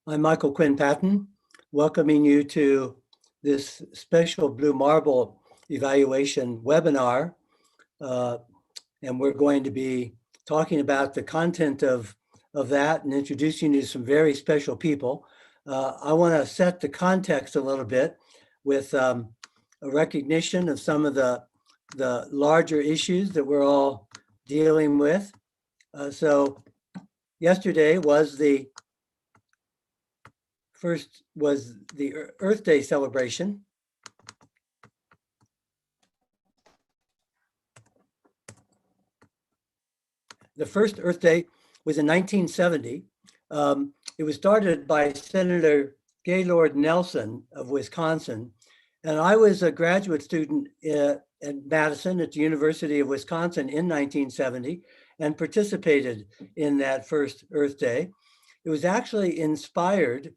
I'm Michael Quinn Patton, welcoming you to this special Blue Marble evaluation webinar. And we're going to be talking about the content of that and introducing you to some very special people. I want to set the context a little bit with a recognition of some of the larger issues that we're all dealing with. So yesterday was the Earth Day celebration. The first Earth Day was in 1970. It was started by Senator Gaylord Nelson of Wisconsin. And I was a graduate student at Madison at the University of Wisconsin in 1970 and participated in that first Earth Day. It was actually inspired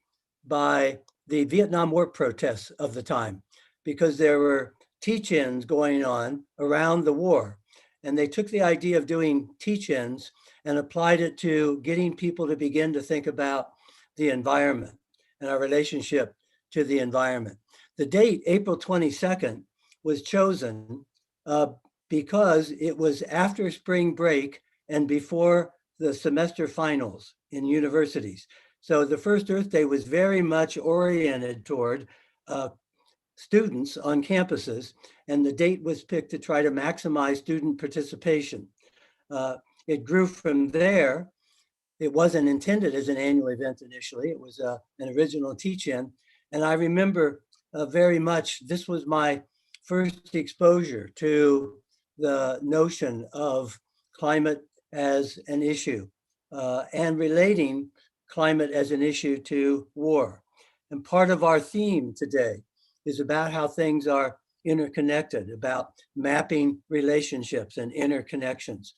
by the Vietnam War protests of the time, because there were teach-ins going on around the war. And they took the idea of doing teach-ins and applied it to getting people to begin to think about the environment and our relationship to the environment. The date, April 22nd, was chosen because it was after spring break and before the semester finals in universities. So the first Earth Day was very much oriented toward students on campuses, and the date was picked to try to maximize student participation. It grew from there. It wasn't intended as an annual event initially. It was an original teach-in. And I remember very much, this was my first exposure to the notion of climate as an issue and relating climate as an issue to war. And part of our theme today is about how things are interconnected, about mapping relationships and interconnections.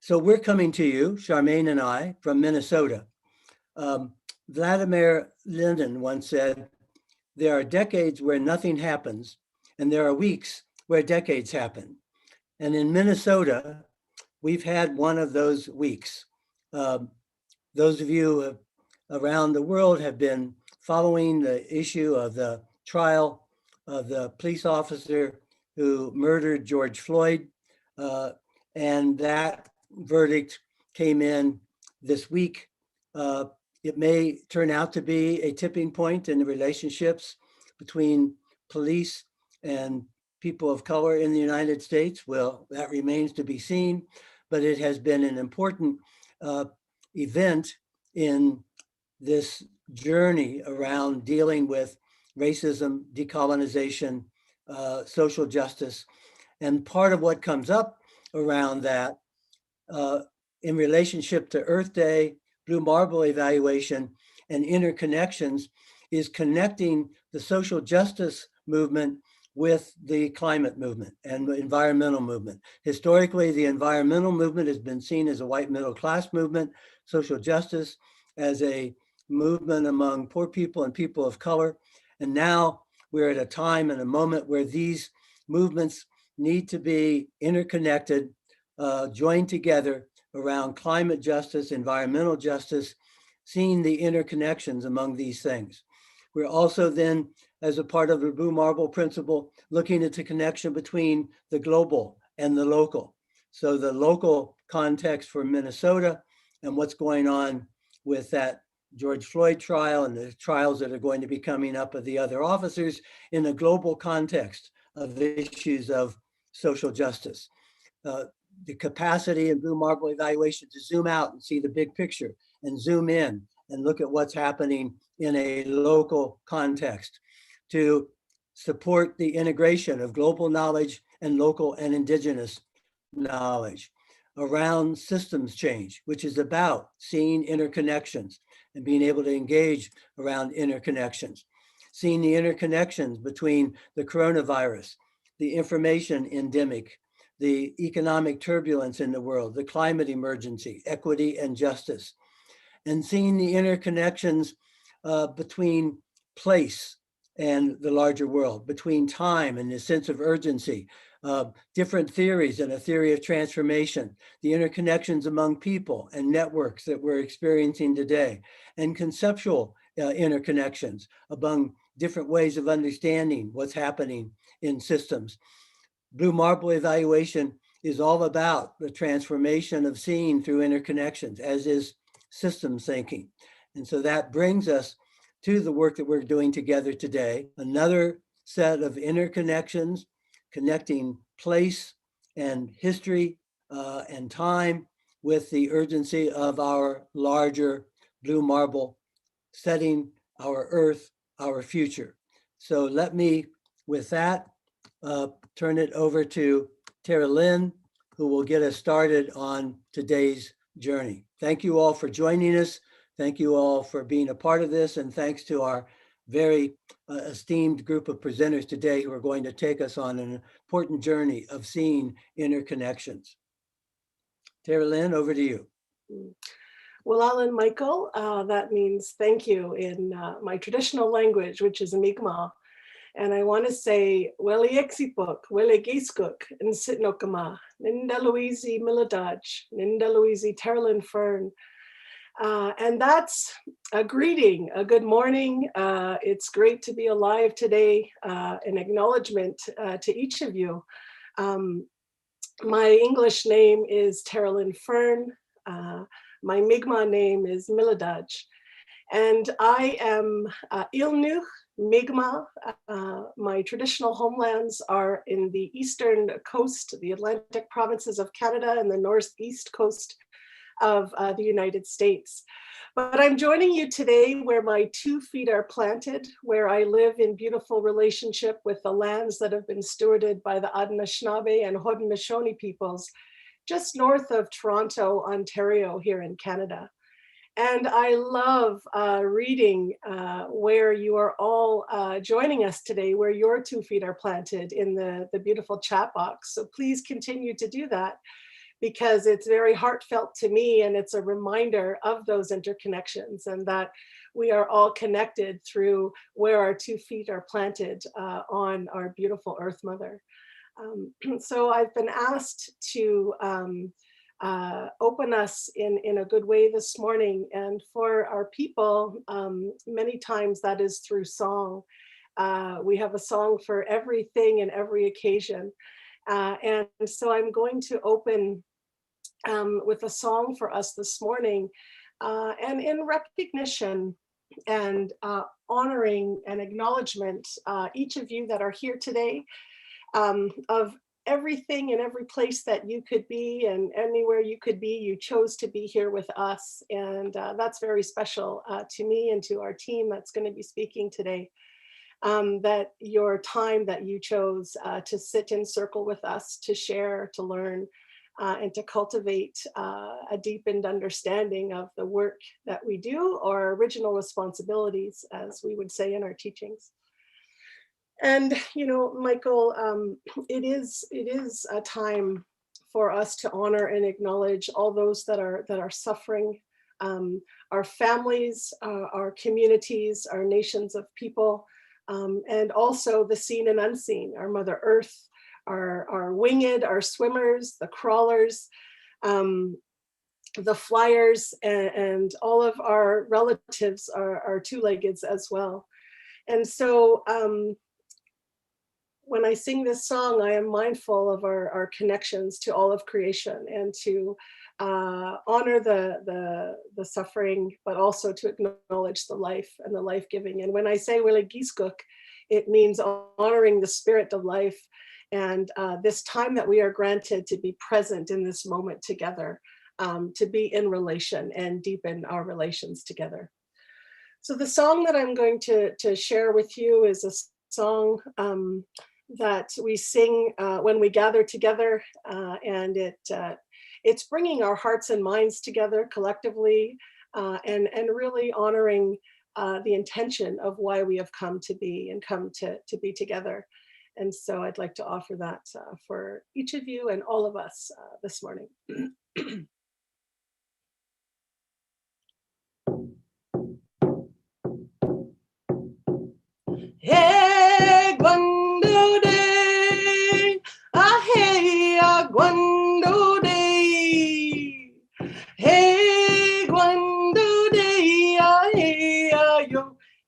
So we're coming to you, Charmaine and I, from Minnesota. Vladimir Lenin once said, there are decades where nothing happens, and there are weeks where decades happen. And in Minnesota, we've had one of those weeks. Those of you around the world have been following the issue of the trial of the police officer who murdered George Floyd. And that verdict came in this week. It may turn out to be a tipping point in the relationships between police and people of color in the United States. Well, that remains to be seen, but it has been an important event in this journey around dealing with racism, decolonization, social justice. And part of what comes up around that in relationship to Earth Day, Blue Marble evaluation, and interconnections is connecting the social justice movement with the climate movement and the environmental movement. Historically, the environmental movement has been seen as a white middle class movement, social justice as a movement among poor people and people of color. And now we're at a time and a moment where these movements need to be interconnected, joined together around climate justice, environmental justice, seeing the interconnections among these things. We're also then, as a part of the Blue Marble principle, looking at the connection between the global and the local. So the local context for Minnesota and what's going on with that George Floyd trial and the trials that are going to be coming up of the other officers in a global context of issues of social justice. The capacity in Blue Marble evaluation to zoom out and see the big picture and zoom in and look at what's happening in a local context, to support the integration of global knowledge and local and indigenous knowledge around systems change, which is about seeing interconnections and being able to engage around interconnections, seeing the interconnections between the coronavirus, the information endemic, the economic turbulence in the world, the climate emergency, equity and justice, and seeing the interconnections between place and the larger world, between time and the sense of urgency different theories and a theory of transformation, the interconnections among people and networks that we're experiencing today, and conceptual interconnections among different ways of understanding what's happening in systems. Blue Marble evaluation is all about the transformation of seeing through interconnections, as is systems thinking. And so that brings us to the work that we're doing together today, another set of interconnections connecting place and history and time with the urgency of our larger blue marble, setting our earth, our future. So let me, with that, turn it over to Tara Lynn, who will get us started on today's journey. Thank you all for joining us. Thank you all for being a part of this, and thanks to our very esteemed group of presenters today who are going to take us on an important journey of seeing interconnections. Tara Lynn, over to you. Well, Alan Michael, that means thank you in my traditional language, which is Mi'kmaq. And I want to say, Weli Exipuk, Weli Giskuk, and Sitnokama, Ninda Louisi Milladaj, Ninda Louisi Terlin Fern. And that's a greeting, a good morning. It's great to be alive today, an acknowledgement to each of you. My English name is Terlin Fern. My Mi'kmaq name is Milladaj. And I am Ilnuch, Mi'kmaq. My traditional homelands are in the eastern coast, the Atlantic provinces of Canada, and the northeast coast of the United States. But I'm joining you today where my 2 feet are planted, where I live in beautiful relationship with the lands that have been stewarded by the Anishinaabe and Haudenosaunee peoples, just north of Toronto, Ontario, here in Canada. And I love reading where you are all joining us today, where your 2 feet are planted in the beautiful chat box. So please continue to do that, because it's very heartfelt to me, and it's a reminder of those interconnections and that we are all connected through where our 2 feet are planted on our beautiful Earth Mother. So I've been asked to open us in a good way this morning, and for our people, many times that is through song. We have a song for everything and every occasion. And so I'm going to open with a song for us this morning, and in recognition and honoring and acknowledgement, each of you that are here today, of everything and every place that you could be and anywhere you could be, you chose to be here with us. And that's very special to me and to our team that's going to be speaking today. That your time that you chose to sit in circle with us, to share, to learn, and to cultivate a deepened understanding of the work that we do, or original responsibilities, as we would say in our teachings. And, you know, Michael, it is a time for us to honor and acknowledge all those that are suffering, our families, our communities, our nations of people, and also the seen and unseen, our Mother Earth, our winged, our swimmers, the crawlers, the flyers, and all of our relatives are two-leggeds as well. And so when I sing this song, I am mindful of our connections to all of creation, and to honor the suffering, but also to acknowledge the life and the life-giving. And when I say Wili Giskuk, it means honoring the spirit of life, and this time that we are granted to be present in this moment together, to be in relation and deepen our relations together. So the song that I'm going to share with you is a song that we sing when we gather together, and it's bringing our hearts and minds together collectively, and really honoring the intention of why we have come to be and come to be together. And so I'd like to offer that for each of you and all of us this morning. Hey, Gwando Day,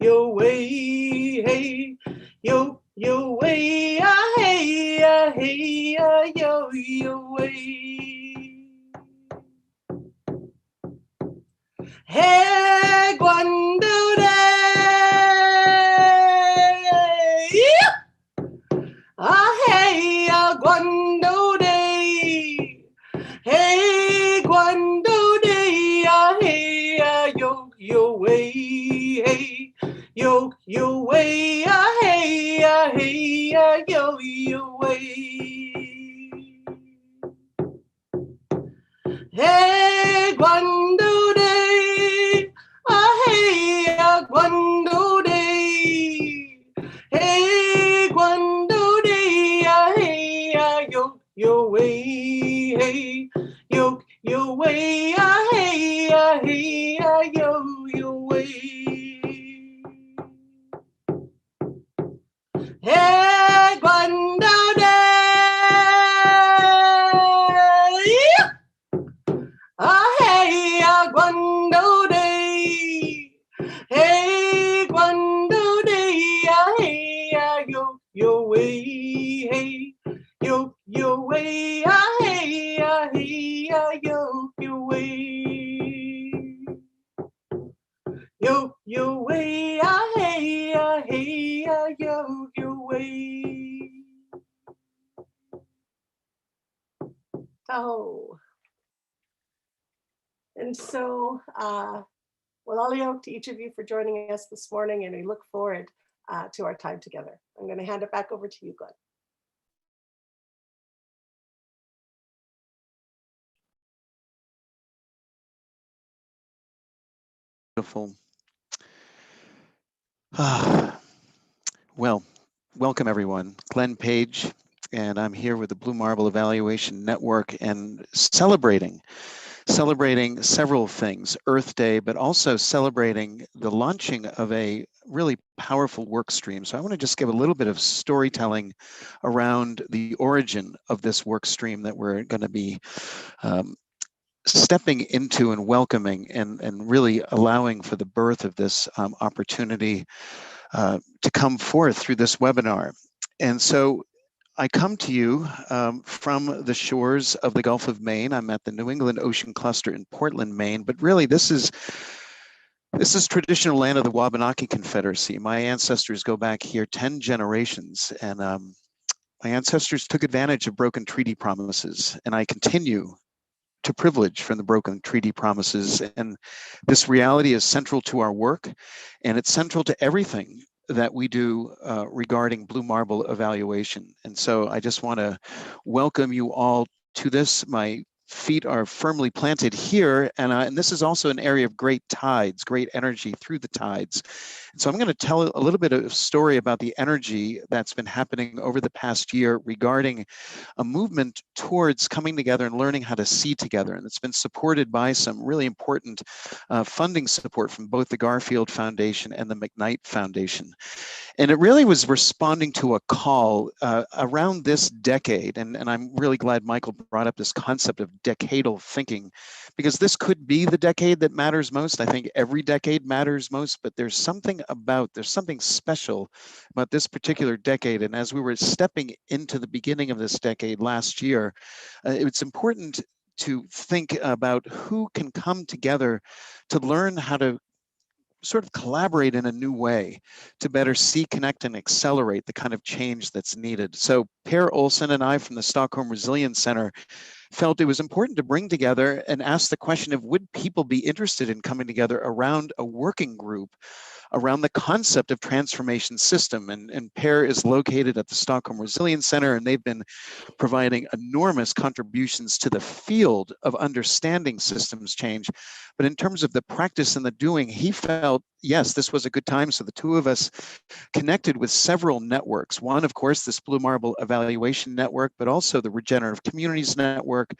yo way, hey, yo way, hey, yo way. Hey, Guando hey, Guando day. Hey, Guando day, hey, yo way, hey, yo way, hey, yo way. Hey, Guando day, hey, Guando day. Hey, Guando day, hey, yo way, hey, yo way, hey, yo way. Hey, Guando day. Hey, Guando day. Hey, Guando day. Hey, yo way. Hey, yo way. Hey, yo way. Yo way. Hey, yo way. Oh. And so, well, Alio, to each of you for joining us this morning, and we look forward to our time together. I'm going to hand it back over to you, Glenn. Beautiful. Well, welcome everyone. Glenn Page, and I'm here with the Blue Marble Evaluation Network and celebrating several things, Earth Day, but also celebrating the launching of a really powerful work stream. So I want to just give a little bit of storytelling around the origin of this work stream that we're going to be stepping into and welcoming and really allowing for the birth of this opportunity to come forth through this webinar. And so I come to you from the shores of the Gulf of Maine. I'm at the New England Ocean Cluster in Portland, Maine, but really this is traditional land of the Wabanaki Confederacy. My ancestors go back here 10 generations, and my ancestors took advantage of broken treaty promises, and I continue to privilege from the broken treaty promises. And this reality is central to our work, and it's central to everything that we do regarding Blue Marble evaluation. And so I just want to welcome you all to this. My feet are firmly planted here, and this is also an area of great tides, great energy through the tides. And so I'm going to tell a little bit of a story about the energy that's been happening over the past year regarding a movement towards coming together and learning how to see together. And it's been supported by some really important funding support from both the Garfield Foundation and the McKnight Foundation. And it really was responding to a call around this decade. And I'm really glad Michael brought up this concept of decadal thinking, because this could be the decade that matters most. I think every decade matters most, but there's something special about this particular decade. And as we were stepping into the beginning of this decade last year, it's important to think about who can come together to learn how to sort of collaborate in a new way to better see, connect, and accelerate the kind of change that's needed. So Per Olsen and I from the Stockholm Resilience Center felt it was important to bring together and ask the question of, would people be interested in coming together around a working group around the concept of transformation system? And Per is located at the Stockholm Resilience Center, and they've been providing enormous contributions to the field of understanding systems change. But in terms of the practice and the doing, he felt, yes, this was a good time. So the two of us connected with several networks. One, of course, this Blue Marble Evaluation Network, but also the Regenerative Communities Network,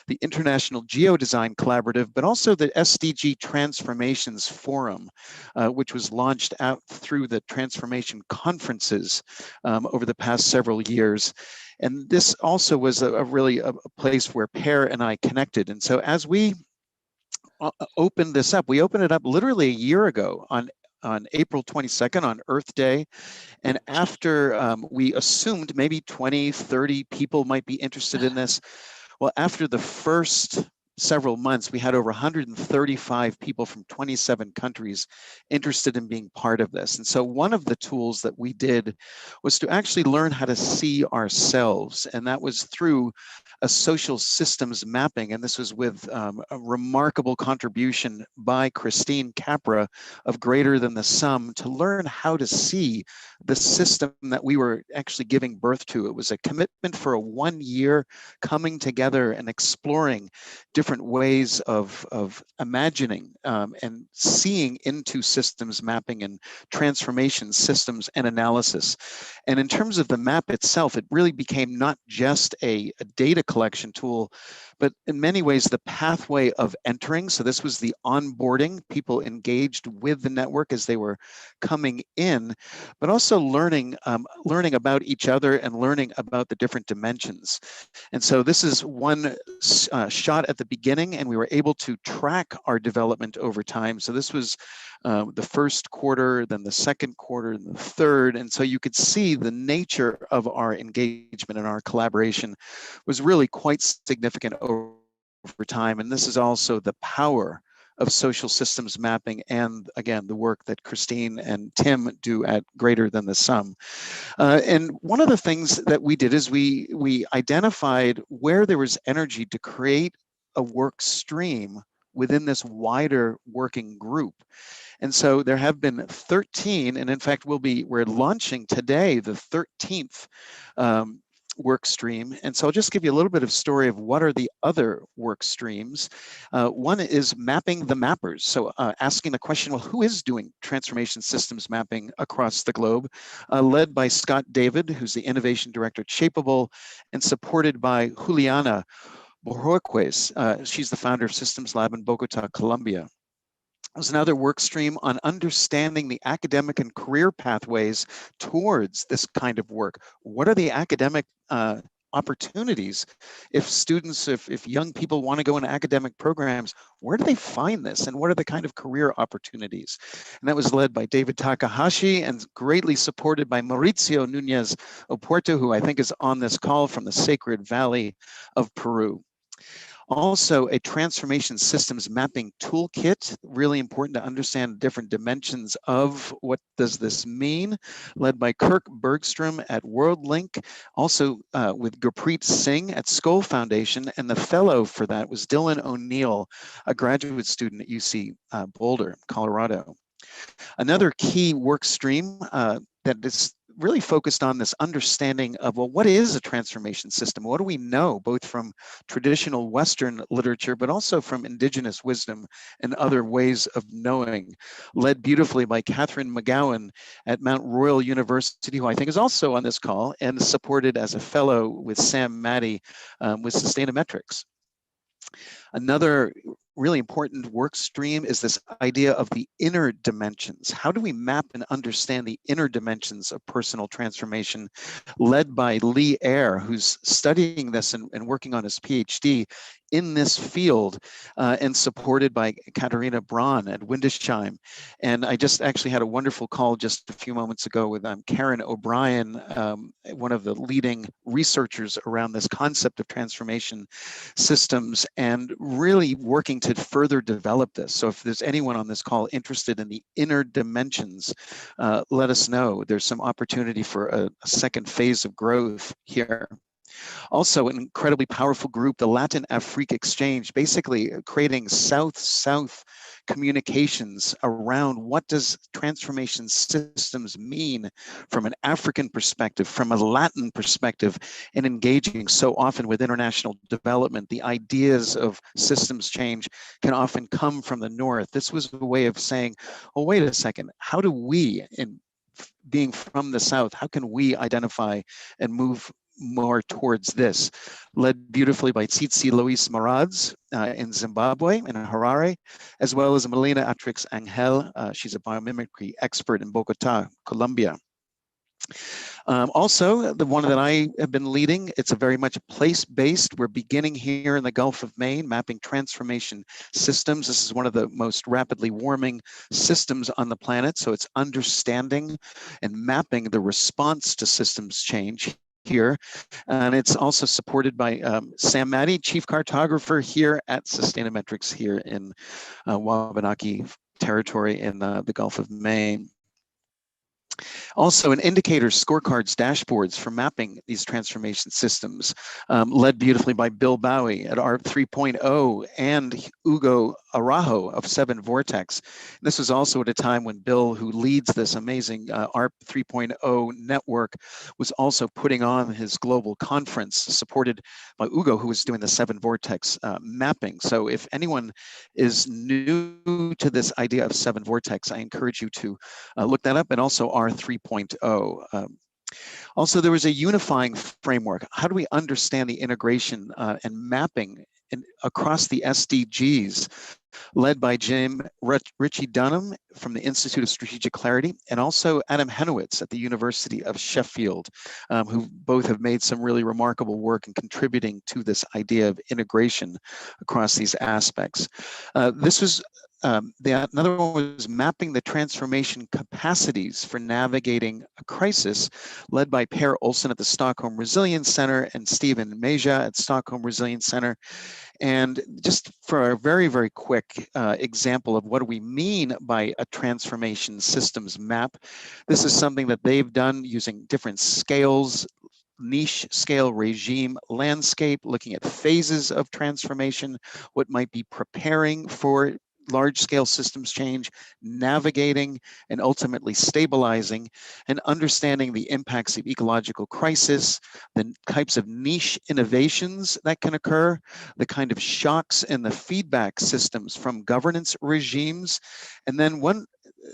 the International Geodesign Collaborative, but also the SDG Transformations Forum, which was launched out through the transformation conferences over the past several years. And this also was really a place where Per and I connected. And so as we opened this up, we opened it up literally a year ago on on April 22nd on Earth Day. And after we assumed maybe 20, 30 people might be interested in this, well, after the first several months, we had over 135 people from 27 countries interested in being part of this. And so one of the tools that we did was to actually learn how to see ourselves. And that was through a social systems mapping. And this was with a remarkable contribution by Christine Capra of Greater Than the Sum to learn how to see the system that we were actually giving birth to. It was a commitment for a 1 year coming together and exploring different ways of imagining and seeing into systems mapping and transformation systems and analysis. And in terms of the map itself, it really became not just a data collection tool, but in many ways the pathway of entering. So this was the onboarding, people engaged with the network as they were coming in, but also learning about each other and learning about the different dimensions. And so this is one shot at the beginning, and we were able to track our development over time. So this was the first quarter, then the second quarter, and the third. And so you could see the nature of our engagement and our collaboration was really quite significant over time. And this is also the power of social systems mapping and, again, the work that Christine and Tim do at Greater Than the Sum. And one of the things that we did is we identified where there was energy to create a work stream within this wider working group. And so there have been 13, and in fact, we're launching today the 13th work stream. And so I'll just give you a little bit of story of what are the other work streams. One is mapping the mappers. So asking the question, well, who is doing transformation systems mapping across the globe? Led by Scott David, who's the innovation director at Shapeable, and supported by Juliana Borjoques. She's the founder of Systems Lab in Bogota, Colombia. There's another work stream on understanding the academic and career pathways towards this kind of work. What are the academic opportunities if young people want to go into academic programs? Where do they find this, and what are the kind of career opportunities? And that was led by David Takahashi and greatly supported by Mauricio Nunez Oporto, who I think is on this call from the Sacred Valley of Peru. Also, a transformation systems mapping toolkit, really important to understand different dimensions of what does this mean, led by Kirk Bergstrom at WorldLink, also with Gurpreet Singh at Skoll Foundation, and the fellow for that was Dylan O'Neill, a graduate student at UC Boulder, Colorado. Another key work stream that is really focused on this understanding of, well, what is a transformation system? What do we know, both from traditional Western literature, but also from indigenous wisdom and other ways of knowing, led beautifully by Catherine McGowan at Mount Royal University, who I think is also on this call, and supported as a fellow with Sam Maddy with Sustainometrics. Another really important work stream is this idea of the inner dimensions. How do we map and understand the inner dimensions of personal transformation, led by Lee Eyre, who's studying this and working on his PhD in this field, and supported by Katharina Braun at Windesheim. And I just actually had a wonderful call just a few moments ago with Karen O'Brien, one of the leading researchers around this concept of transformation systems, and really working to further develop this. So if there's anyone on this call interested in the inner dimensions, let us know. There's some opportunity for a second phase of growth here. Also, an incredibly powerful group, the Latin Afrique Exchange, basically creating South-South communications around what does transformation systems mean from an African perspective, from a Latin perspective, and engaging so often with international development. The ideas of systems change can often come from the North. This was a way of saying, oh, wait a second, how do we, in being from the South, how can we identify and move more towards this? Led beautifully by Tsitsi Lois Morads in Zimbabwe, in Harare, as well as Melina Atrix Angel. She's a biomimicry expert in Bogota, Colombia. Also, the one that I have been leading, it's a very much place-based. We're beginning here in the Gulf of Maine, mapping transformation systems. This is one of the most rapidly warming systems on the planet. So it's understanding and mapping the response to systems change here. And it's also supported by Sam Maddie, Chief Cartographer here at Sustainometrics here in Wabanaki territory in the Gulf of Maine. Also, an indicators, scorecards, dashboards for mapping these transformation systems, led beautifully by Bill Bowie at ARP 3.0 and Hugo Araujo of 7 Vortex. This was also at a time when Bill, who leads this amazing ARP 3.0 network, was also putting on his global conference, supported by Hugo, who was doing the 7 Vortex mapping. So if anyone is new to this idea of 7 Vortex, I encourage you to look that up, and also R 3.0. Also, there was a unifying framework. How do we understand the integration and mapping across the SDGs, led by Richie Dunham from the Institute of Strategic Clarity, and also Adam Henowitz at the University of Sheffield, who both have made some really remarkable work in contributing to this idea of integration across these aspects. This was another one was mapping the transformation capacities for navigating a crisis, led by Per Olsen at the Stockholm Resilience Center and Stephen Meja at Stockholm Resilience Center. And just for a very, very quick example of what do we mean by a transformation systems map, this is something that they've done using different scales, niche scale, regime, landscape, looking at phases of transformation, what might be preparing for large-scale systems change, navigating and ultimately stabilizing, and understanding the impacts of ecological crisis, the types of niche innovations that can occur, the kind of shocks and the feedback systems from governance regimes, and then one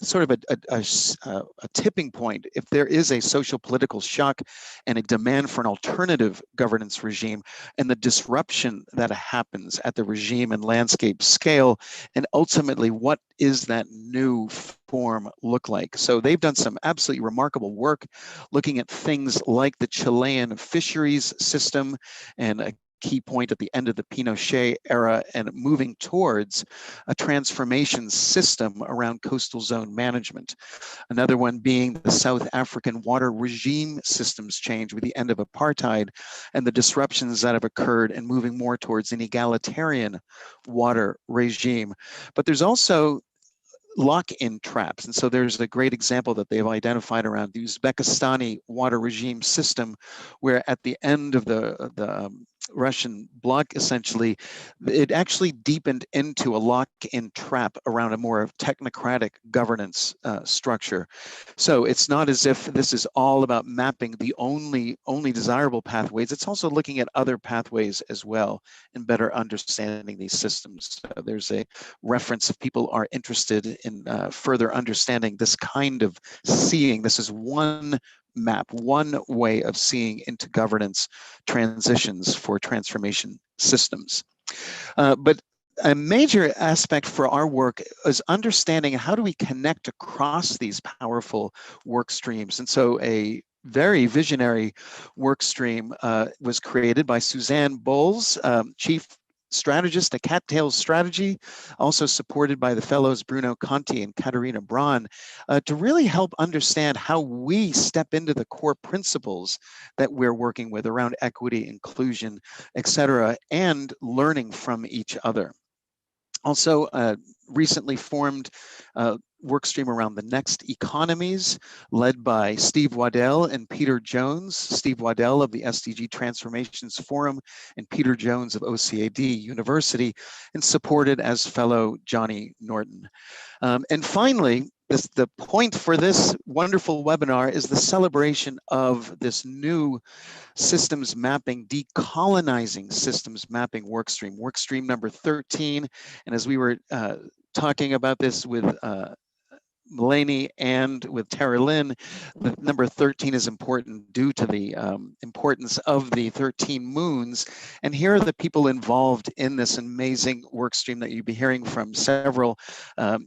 sort of a tipping point, if there is a social political shock and a demand for an alternative governance regime, and the disruption that happens at the regime and landscape scale, and ultimately what is that new form look like. So they've done some absolutely remarkable work looking at things like the Chilean fisheries system, and a key point at the end of the Pinochet era, and moving towards a transformation system around coastal zone management. Another one being the South African water regime systems change with the end of apartheid and the disruptions that have occurred, and moving more towards an egalitarian water regime. But there's also lock-in traps. And so there's a great example that they've identified around the Uzbekistani water regime system, where at the end of the Russian bloc, essentially, it actually deepened into a lock-in trap around a more technocratic governance structure. So it's not as if this is all about mapping the only desirable pathways. It's also looking at other pathways as well and better understanding these systems. There's a reference if people are interested in further understanding this kind of seeing. This is one map, one way of seeing into governance transitions for transformation systems. But a major aspect for our work is understanding how do we connect across these powerful work streams. And so a very visionary work stream was created by Suzanne Bowles, Chief Strategist at Cattails Strategy, also supported by the fellows Bruno Conti and Katarina Braun, to really help understand how we step into the core principles that we're working with around equity, inclusion, et cetera, and learning from each other. Also, recently formed work stream around the next economies, led by Steve Waddell and Peter Jones. Steve Waddell of the SDG Transformations Forum and Peter Jones of OCAD University, and supported as fellow Johnny Norton. And finally, the point for this wonderful webinar is the celebration of this new systems mapping, decolonizing systems mapping workstream number 13. And as we were talking about this with Mulaney and with Tara Lynn, the number 13 is important due to the importance of the 13 moons. And here are the people involved in this amazing work stream that you'll be hearing from several.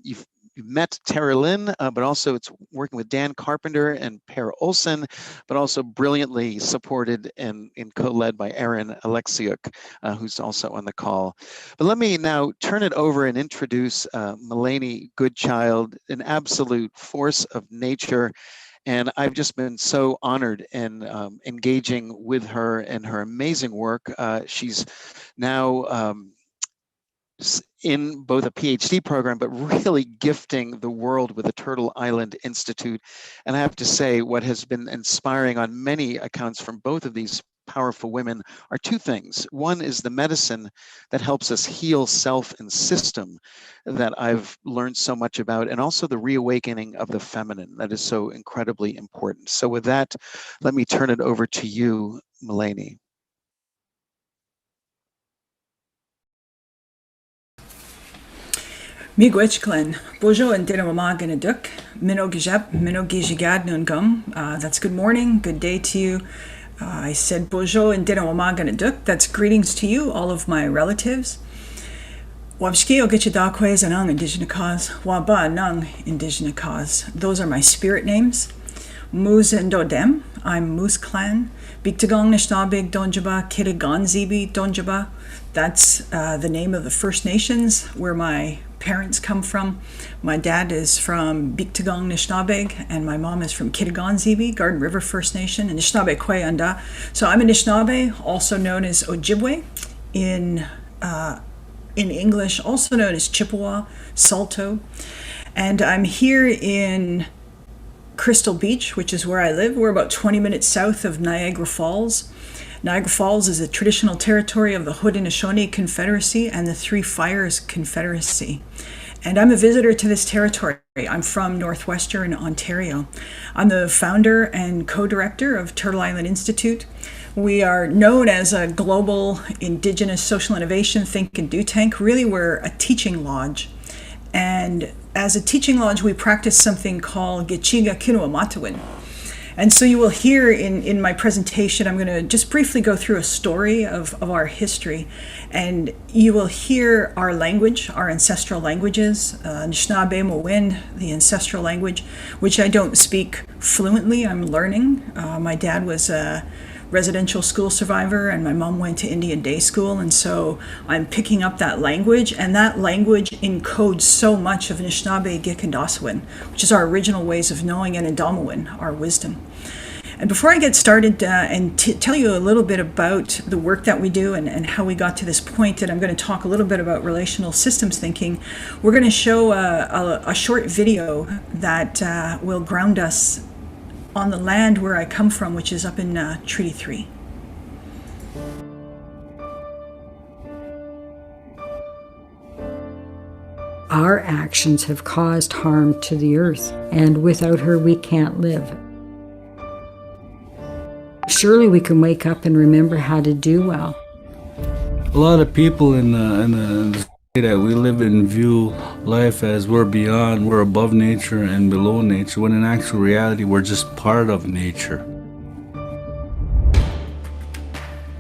You've met Tara Lynn, but also it's working with Dan Carpenter and Per Olsen, but also brilliantly supported and co-led by Aaron Alexiuk, who's also on the call. But let me now turn it over and introduce Melanie Goodchild, an absolute force of nature. And I've just been so honored in engaging with her and her amazing work. She's now in both a PhD program, but really gifting the world with the Turtle Island Institute. And I have to say, what has been inspiring on many accounts from both of these powerful women are two things. One is the medicine that helps us heal self and system that I've learned so much about, and also the reawakening of the feminine that is so incredibly important. So with that, let me turn it over to you, Melanie. Miigwech Bojo and Dinamama Ganaduk, Minno Gijap, Minno Gijigad Nungum. That's good morning, good day to you. I said Bojo and Dinamama Ganaduk. That's greetings to you, all of my relatives. Wabshki Ogichidakwe Anang Indigenous Cause, Waba Nung Indigenous Cause. Those are my spirit names. Moose and Dodem, I'm Moose Clan. Bigtagong Nishnabig Donjaba, Kitaganzibi Donjaba. That's the name of the First Nations where my parents come from. My dad is from Bigtagong Nishnabeg, and my mom is from Kitaganzibi, Garden River First Nation, and Nishnabeg Kwayanda. So I'm a Nishnabeg, also known as Ojibwe in English, also known as Chippewa, Salto. And I'm here in Crystal Beach, which is where I live. We're about 20 minutes south of Niagara Falls. Niagara Falls is a traditional territory of the Haudenosaunee Confederacy and the Three Fires Confederacy. And I'm a visitor to this territory. I'm from Northwestern Ontario. I'm the founder and co-director of Turtle Island Institute. We are known as a global Indigenous social innovation think and do tank. Really, we're a teaching lodge. And as a teaching lodge, we practice something called Gichiga Kinua Matawin. And so you will hear in my presentation, I'm going to just briefly go through a story of our history. And you will hear our language, our ancestral languages, Anishinaabe Mowin, the ancestral language, which I don't speak fluently, I'm learning. My dad was a residential school survivor, and my mom went to Indian day school, and so I'm picking up that language, and that language encodes so much of Anishinaabe, Gik, and Oswin, which is our original ways of knowing, and Indamawin, our wisdom. And before I get started and tell you a little bit about the work that we do and how we got to this point, and I'm going to talk a little bit about relational systems thinking, we're going to show a short video that will ground us on the land where I come from, which is up in Treaty 3. Our actions have caused harm to the earth, and without her we can't live. Surely we can wake up and remember how to do well. A lot of people in the that we live in view life as we're beyond, we're above nature and below nature, when in actual reality we're just part of nature.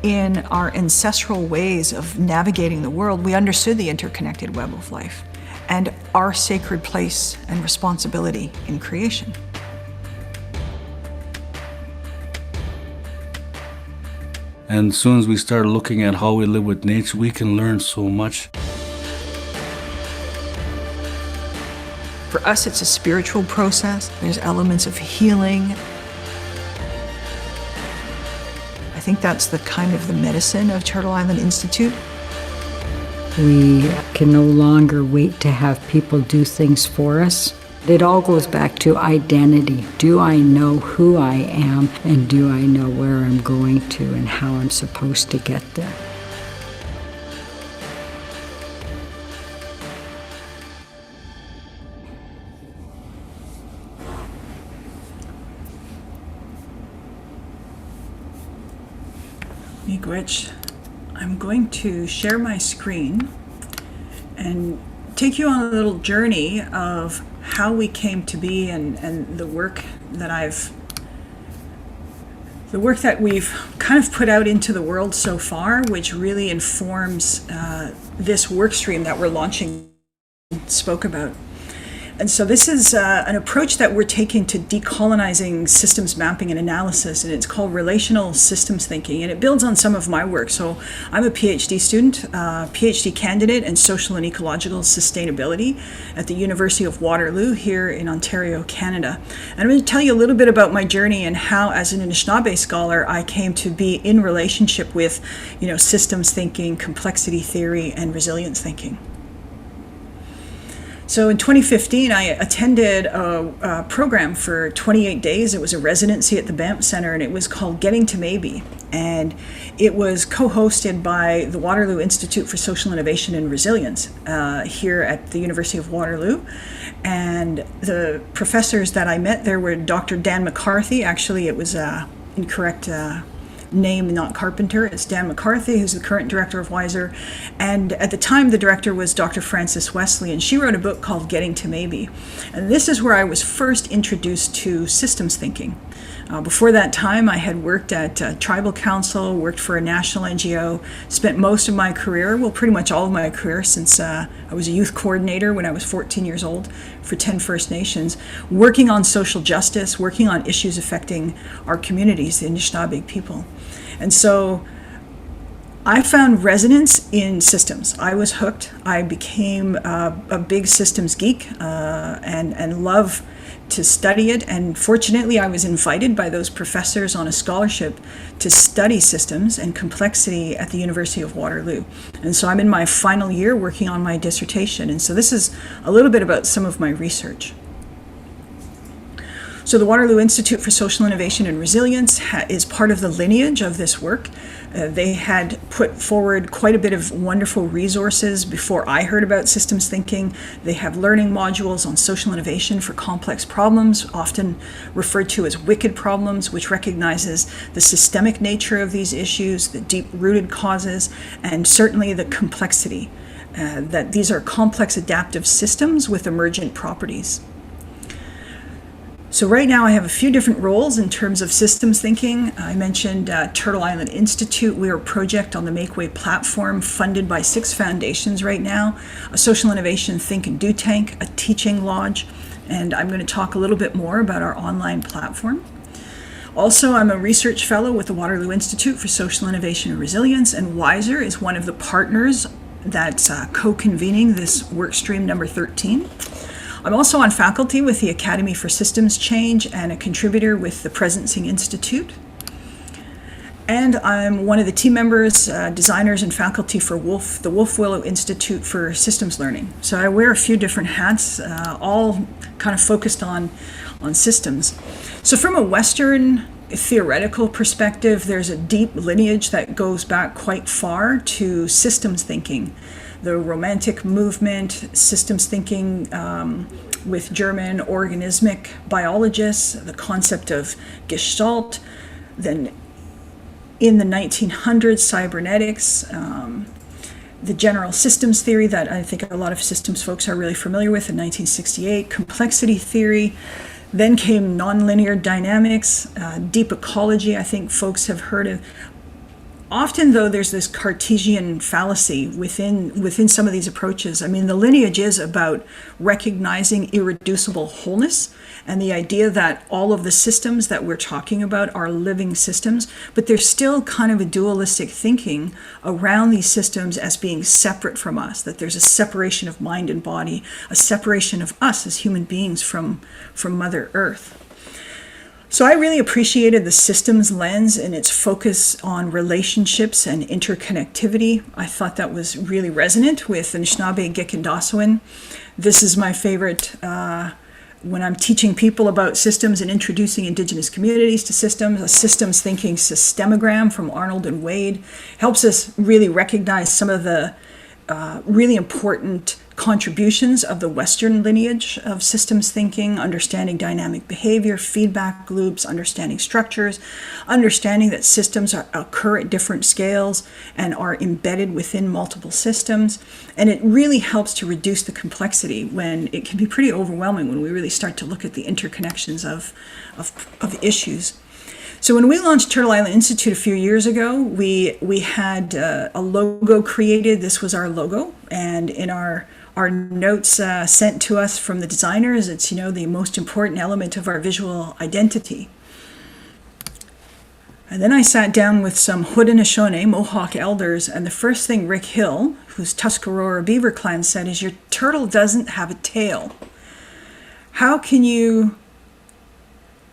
In our ancestral ways of navigating the world, we understood the interconnected web of life and our sacred place and responsibility in creation. And as soon as we start looking at how we live with nature, we can learn so much. For us, it's a spiritual process. There's elements of healing. I think that's the kind of the medicine of Turtle Island Institute. We can no longer wait to have people do things for us. It all goes back to identity. Do I know who I am, and do I know where I'm going to and how I'm supposed to get there? Miigwech, I'm going to share my screen and take you on a little journey of how we came to be and the work that we've kind of put out into the world so far, which really informs this work stream that we're launching, spoke about. And so this is an approach that we're taking to decolonizing systems mapping and analysis, and it's called Relational Systems Thinking, and it builds on some of my work. So I'm a PhD student, PhD candidate in social and ecological sustainability at the University of Waterloo here in Ontario, Canada. And I'm going to tell you a little bit about my journey and how, as an Anishinaabe scholar, I came to be in relationship with, systems thinking, complexity theory, and resilience thinking. So in 2015, I attended a program for 28 days. It was a residency at the Banff Center, and it was called Getting to Maybe. And it was co-hosted by the Waterloo Institute for Social Innovation and Resilience here at the University of Waterloo. And the professors that I met there were Dr. Dan McCarthy. Actually, it was incorrect name, not Carpenter. It's Dan McCarthy, who's the current director of WISER. And at the time, the director was Dr. Frances Wesley, and she wrote a book called Getting to Maybe. And this is where I was first introduced to systems thinking. Before that time, I had worked at Tribal Council, worked for a national NGO, spent most of my career, well, pretty much all of my career since I was a youth coordinator when I was 14 years old for 10 First Nations, working on social justice, working on issues affecting our communities, the Anishinaabe people. And so I found resonance in systems. I was hooked. I became a big systems geek and love to study it. And fortunately, I was invited by those professors on a scholarship to study systems and complexity at the University of Waterloo. And so I'm in my final year working on my dissertation. And so this is a little bit about some of my research. So the Waterloo Institute for Social Innovation and Resilience is part of the lineage of this work. They had put forward quite a bit of wonderful resources before I heard about systems thinking. They have learning modules on social innovation for complex problems, often referred to as wicked problems, which recognizes the systemic nature of these issues, the deep-rooted causes, and certainly the complexity, that these are complex adaptive systems with emergent properties. So right now I have a few different roles in terms of systems thinking. I mentioned Turtle Island Institute. We're a project on the Make Way platform funded by 6 foundations right now, a social innovation think and do tank, a teaching lodge, and I'm going to talk a little bit more about our online platform. Also, I'm a research fellow with the Waterloo Institute for Social Innovation and Resilience, and WISER is one of the partners that's co-convening this work stream number 13. I'm also on faculty with the Academy for Systems Change and a contributor with the Presencing Institute. And I'm one of the team members, designers, and faculty for the Wolf Willow Institute for Systems Learning. So I wear a few different hats, all kind of focused on systems. So from a Western theoretical perspective, there's a deep lineage that goes back quite far to systems thinking. The Romantic movement, systems thinking with German organismic biologists, the concept of Gestalt, then in the 1900s, cybernetics, the general systems theory that I think a lot of systems folks are really familiar with in 1968, complexity theory. Then came nonlinear dynamics, deep ecology, I think folks have heard of. Often, though, there's this Cartesian fallacy within some of these approaches. I mean, the lineage is about recognizing irreducible wholeness and the idea that all of the systems that we're talking about are living systems, but there's still kind of a dualistic thinking around these systems as being separate from us, that there's a separation of mind and body, a separation of us as human beings from Mother Earth. So I really appreciated the systems lens and its focus on relationships and interconnectivity. I thought that was really resonant with Anishinaabe, Gik, and Dosawin. This is my favorite when I'm teaching people about systems and introducing Indigenous communities to systems. A systems thinking systemogram from Arnold and Wade helps us really recognize some of the really important contributions of the Western lineage of systems thinking, understanding dynamic behavior, feedback loops, understanding structures, understanding that systems occur at different scales and are embedded within multiple systems. And it really helps to reduce the complexity when it can be pretty overwhelming when we really start to look at the interconnections of issues. So when we launched Turtle Island Institute a few years ago, we had a logo created. This was our logo, and in our our notes sent to us from the designers. It's, the most important element of our visual identity. And then I sat down with some Haudenosaunee, Mohawk elders, and the first thing Rick Hill, who's Tuscarora Beaver Clan, said is, your turtle doesn't have a tail. How can you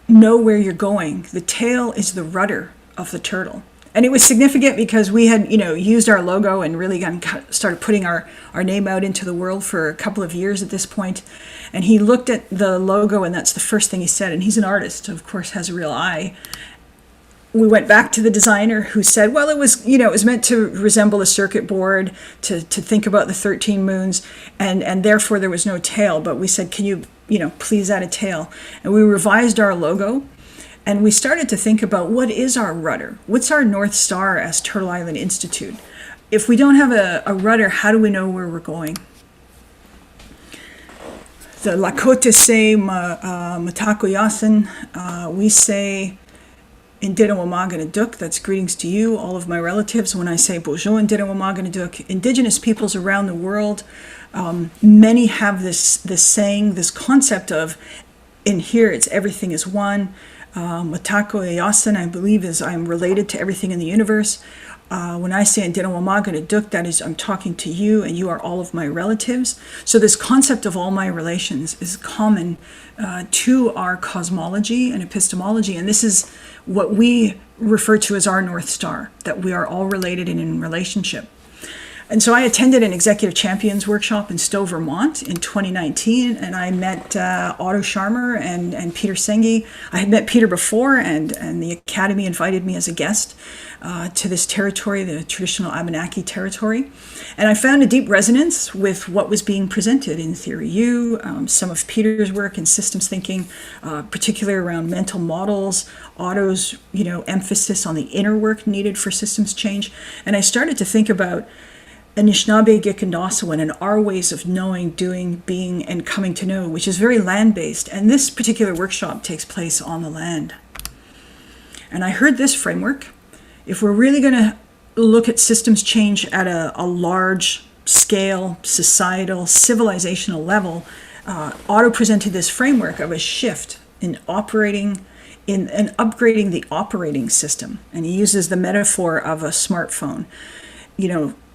know where you're going? The tail is the rudder of the turtle. And it was significant because we had, used our logo and really started putting our name out into the world for a couple of years at this point. And he looked at the logo, and that's the first thing he said. And he's an artist, of course, has a real eye. We went back to the designer, who said, well, it was meant to resemble a circuit board, to think about the 13 moons, and therefore there was no tail. But we said, can you, please add a tail? And we revised our logo, and we started to think about, what is our rudder? What's our North Star as Turtle Island Institute? If we don't have a rudder, how do we know where we're going? The Lakota say, Matako Yasin, we say, Indinawamaganaduk, that's greetings to you, all of my relatives. When I say Bonjour Indinawamaganaduk, Indigenous peoples around the world, many have this saying, this concept of, in here it's everything is one. Matako Yasin, I believe, is I'm related to everything in the universe. When I say Indinawamaganaduk, that is I'm talking to you, and you are all of my relatives. So this concept of all my relations is common to our cosmology and epistemology, and this is what we refer to as our North Star, that we are all related and in relationship. And so I attended an Executive Champions workshop in Stowe, Vermont in 2019, and I met Otto Scharmer and Peter Senge. I had met Peter before, and the Academy invited me as a guest to this territory, the traditional Abenaki territory. And I found a deep resonance with what was being presented in Theory U, some of Peter's work in systems thinking, particularly around mental models, Otto's emphasis on the inner work needed for systems change. And I started to think about Anishinaabe, Gikkendasawan, and our ways of knowing, doing, being, and coming to know, which is very land-based. And this particular workshop takes place on the land. And I heard this framework. If we're really going to look at systems change at a large scale, societal, civilizational level, Otto presented this framework of a shift in operating and upgrading the operating system. And he uses the metaphor of a smartphone.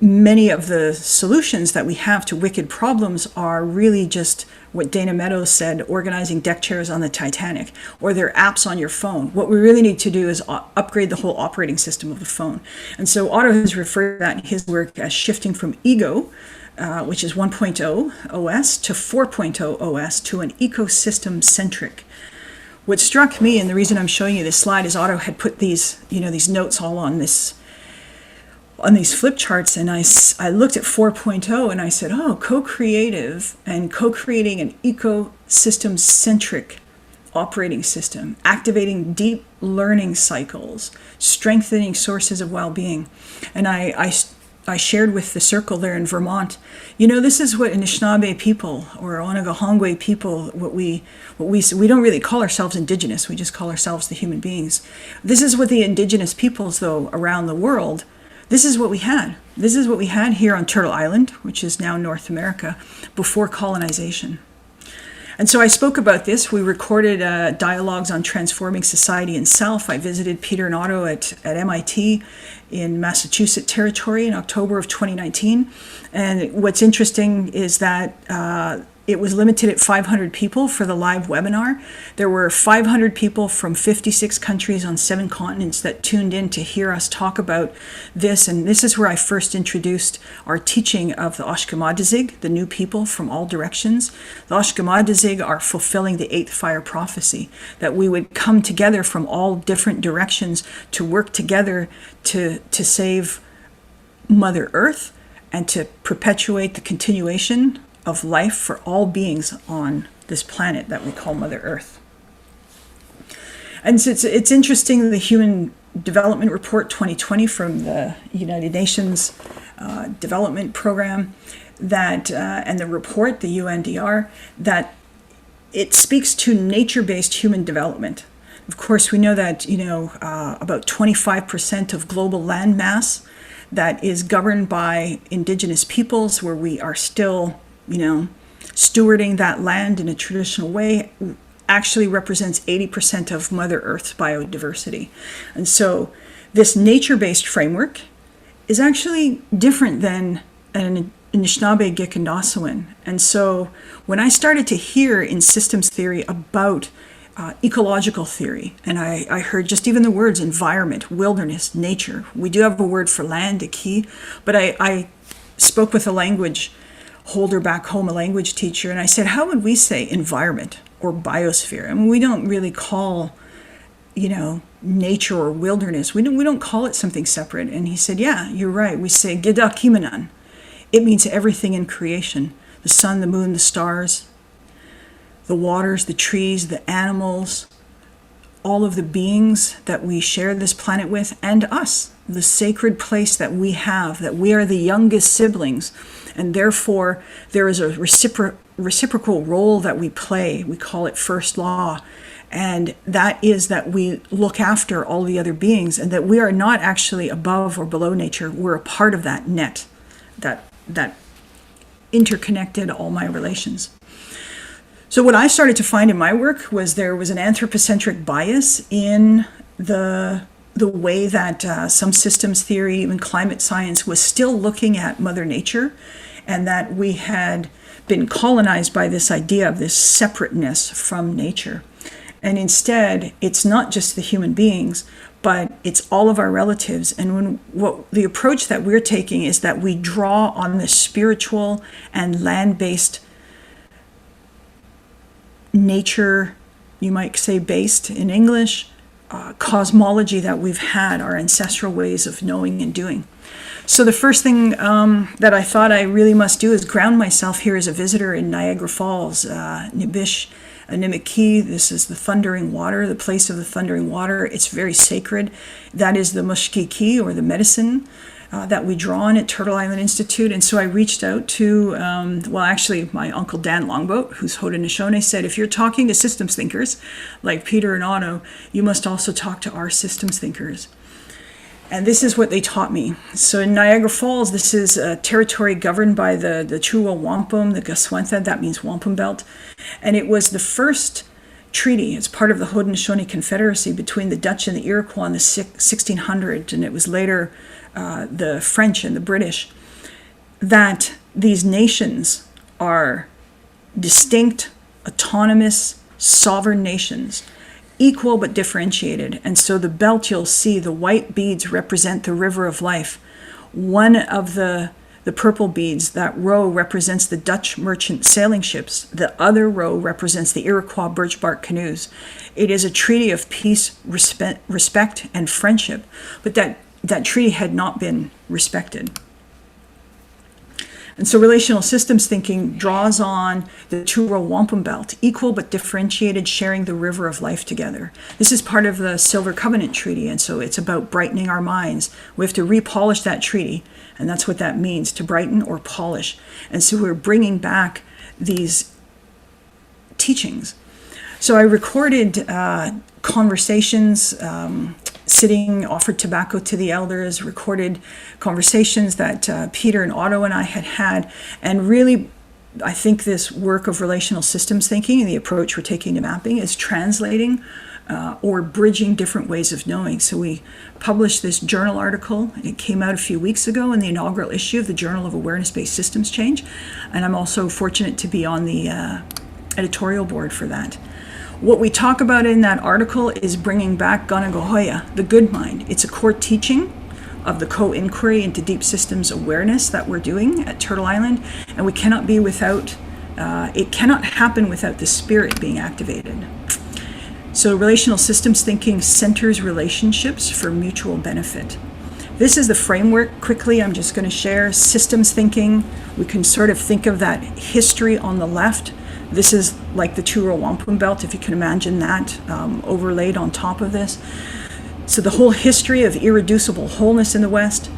Many of the solutions that we have to wicked problems are really just what Dana Meadows said, organizing deck chairs on the Titanic, or they're apps on your phone. What we really need to do is upgrade the whole operating system of the phone. And so Otto has referred to that in his work as shifting from ego, which is 1.0 OS, to 4.0 OS, to an ecosystem-centric. What struck me, and the reason I'm showing you this slide, is Otto had put these notes all on these flip charts, and I looked at 4.0 and I said, co-creative and co-creating an ecosystem-centric operating system, activating deep learning cycles, strengthening sources of well-being. And I shared with the circle there in Vermont, this is what Anishinaabe people or Onondaga people, we don't really call ourselves Indigenous, we just call ourselves the human beings. This is what the Indigenous peoples, though, around the world, this is what we had. This is what we had here on Turtle Island, which is now North America, before colonization. And so I spoke about this. We recorded dialogues on transforming society and self. I visited Peter and Otto at MIT in Massachusetts territory in October of 2019. And what's interesting is that it was limited at 500 people for the live webinar. There were 500 people from 56 countries on 7 continents that tuned in to hear us talk about this. And this is where I first introduced our teaching of the Oshkomadizig, the new people from all directions. The Oshkomadizig are fulfilling the 8th fire prophecy, that we would come together from all different directions to work together to save Mother Earth and to perpetuate the continuation of life for all beings on this planet that we call Mother Earth. And so it's interesting, the Human Development Report 2020 from the United Nations Development Program, that and the report, the UNDR, that it speaks to nature-based human development. Of course, we know that about 25% of global land mass that is governed by Indigenous peoples, where we are still stewarding that land in a traditional way actually represents 80% of Mother Earth's biodiversity. And so this nature-based framework is actually different than an Anishinaabe Gikindasuan. And so when I started to hear in systems theory about ecological theory, and I heard just even the words environment, wilderness, nature. We do have a word for land, a key, but I spoke with a language holder back home, a language teacher, and I said, how would we say environment or biosphere? I mean, we don't really call, nature or wilderness. We don't call it something separate. And he said, yeah, you're right. We say Gida Kimanan. It means everything in creation, the sun, the moon, the stars, the waters, the trees, the animals, all of the beings that we share this planet with, and us, the sacred place that we have, that we are the youngest siblings, and therefore there is a reciprocal role that we play. We call it first law, and that is that we look after all the other beings, and that we are not actually above or below nature. We're a part of that net, that interconnected all my relations. So what I started to find in my work was there was an anthropocentric bias in the way that some systems theory, even climate science, was still looking at Mother Nature, and that we had been colonized by this idea of this separateness from nature. And instead, it's not just the human beings, but it's all of our relatives. And the approach that we're taking is that we draw on the spiritual and land-based nature, you might say based in English, cosmology that we've had, our ancestral ways of knowing and doing. So the first thing that I thought I really must do is ground myself here as a visitor in Niagara Falls, Nibish, Nimiki. This is the thundering water, the place of the thundering water. It's very sacred. That is the mushkiki, or the medicine that we draw on at Turtle Island Institute. And so I reached out to, actually my uncle Dan Longboat, who's Haudenosaunee, said, if you're talking to systems thinkers like Peter and Otto, you must also talk to our systems thinkers. And this is what they taught me. So in Niagara Falls, this is a territory governed by the Chuwa Wampum, the Gaswantha, that means Wampum Belt. And it was the first treaty. It's part of the Haudenosaunee Confederacy between the Dutch and the Iroquois in the 1600s, and it was later the French and the British, that these nations are distinct, autonomous, sovereign nations, equal but differentiated. And so the belt, you'll see the white beads represent the river of life. One of the purple beads, that row represents the Dutch merchant sailing ships. The other row represents the Iroquois birch bark canoes. It is a treaty of peace, respect, and friendship. But that treaty had not been respected. And so relational systems thinking draws on the two-row wampum belt, equal but differentiated, sharing the river of life together. This is part of the Silver Covenant Treaty, and so it's about brightening our minds. We have to repolish that treaty, and that's what that means, to brighten or polish. And so we're bringing back these teachings. So I recorded conversations, sitting, offered tobacco to the elders, recorded conversations that Peter and Otto and I had, and really, I think this work of relational systems thinking and the approach we're taking to mapping is translating or bridging different ways of knowing. So we published this journal article. It came out a few weeks ago in the inaugural issue of the Journal of Awareness-Based Systems Change, and I'm also fortunate to be on the editorial board for that. What we talk about in that article is bringing back Ganagohoya, the good mind. It's a core teaching of the co-inquiry into deep systems awareness that we're doing at Turtle Island, and we cannot be without, it cannot happen without the spirit being activated. So relational systems thinking centers relationships for mutual benefit. This is the framework. Quickly, I'm just going to share systems thinking. We can sort of think of that history on the left. This is like the two-row wampum belt, if you can imagine that, overlaid on top of this. So the whole history of irreducible wholeness in the West.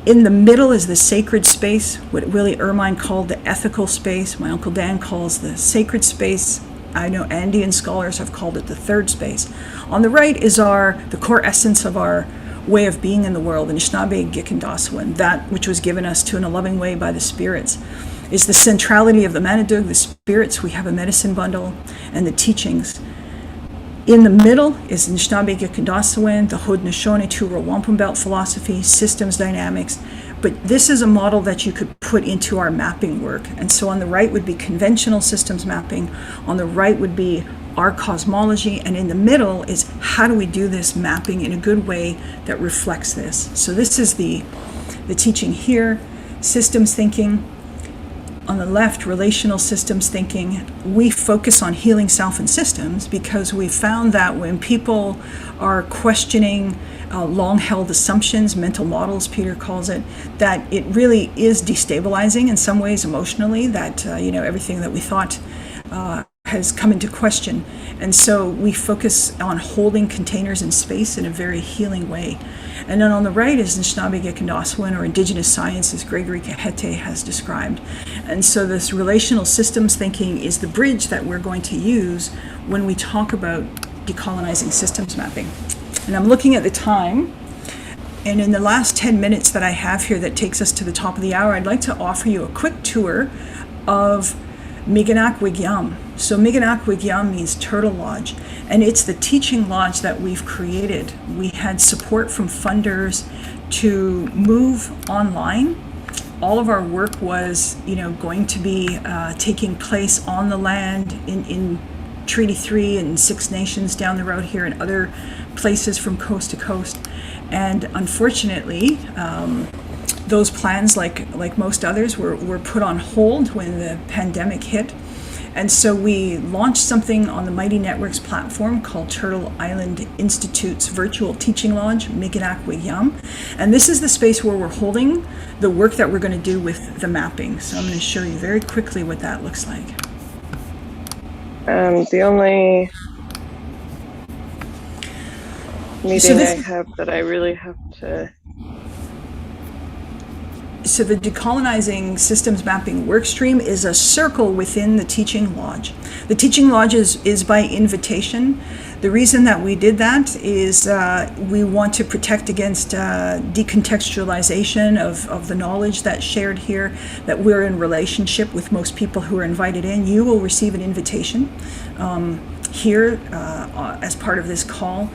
In the middle is the sacred space, what Willie Ermine called the ethical space. My Uncle Dan calls the sacred space. I know Andean scholars have called it the third space. On the right is the core essence of our way of being in the world, Anishinaabe Gikindasuan, that which was given us to in a loving way by the spirits. is the centrality of the Manadug, the spirits. We have a medicine bundle and the teachings. In the middle is Nishnabeg Yakindasawin, the Haudenosaunee Tura Wampum Belt philosophy, systems dynamics. But this is a model that you could put into our mapping work. And so on the right would be conventional systems mapping. On the right would be our cosmology. And in the middle is how do we do this mapping in a good way that reflects this. So this is the teaching here, systems thinking. On the left, relational systems thinking. We focus on healing self and systems because we found that when people are questioning long-held assumptions, mental models, Peter calls it, that it really is destabilizing in some ways emotionally, that everything that we thought has come into question. And so we focus on holding containers in space in a very healing way. And then on the right is Nishnabeg Yakindasawin, or Indigenous science, as Gregory Kahete has described. And so this relational systems thinking is the bridge that we're going to use when we talk about decolonizing systems mapping. And I'm looking at the time, and in the last 10 minutes that I have here that takes us to the top of the hour, I'd like to offer you a quick tour of Miganak Wigyam. So Miganak Wigyam means Turtle Lodge, and it's the teaching lodge that we've created. We had support from funders to move online. All of our work was, going to be taking place on the land in Treaty 3 and 6 Nations down the road here and other places from coast to coast. And unfortunately, those plans, like most others, were put on hold when the pandemic hit. And so we launched something on the Mighty Networks platform called Turtle Island Institute's Virtual Teaching Lodge, Miganak Wigyam. And this is the space where we're holding the work that we're going to do with the mapping. So I'm going to show you very quickly what that looks like. The only meeting I have that I really have to... So the Decolonizing Systems Mapping Workstream is a circle within the Teaching Lodge. The Teaching Lodge is by invitation. The reason that we did that is we want to protect against decontextualization of the knowledge that's shared here, that we're in relationship with most people who are invited in. You will receive an invitation here as part of this call.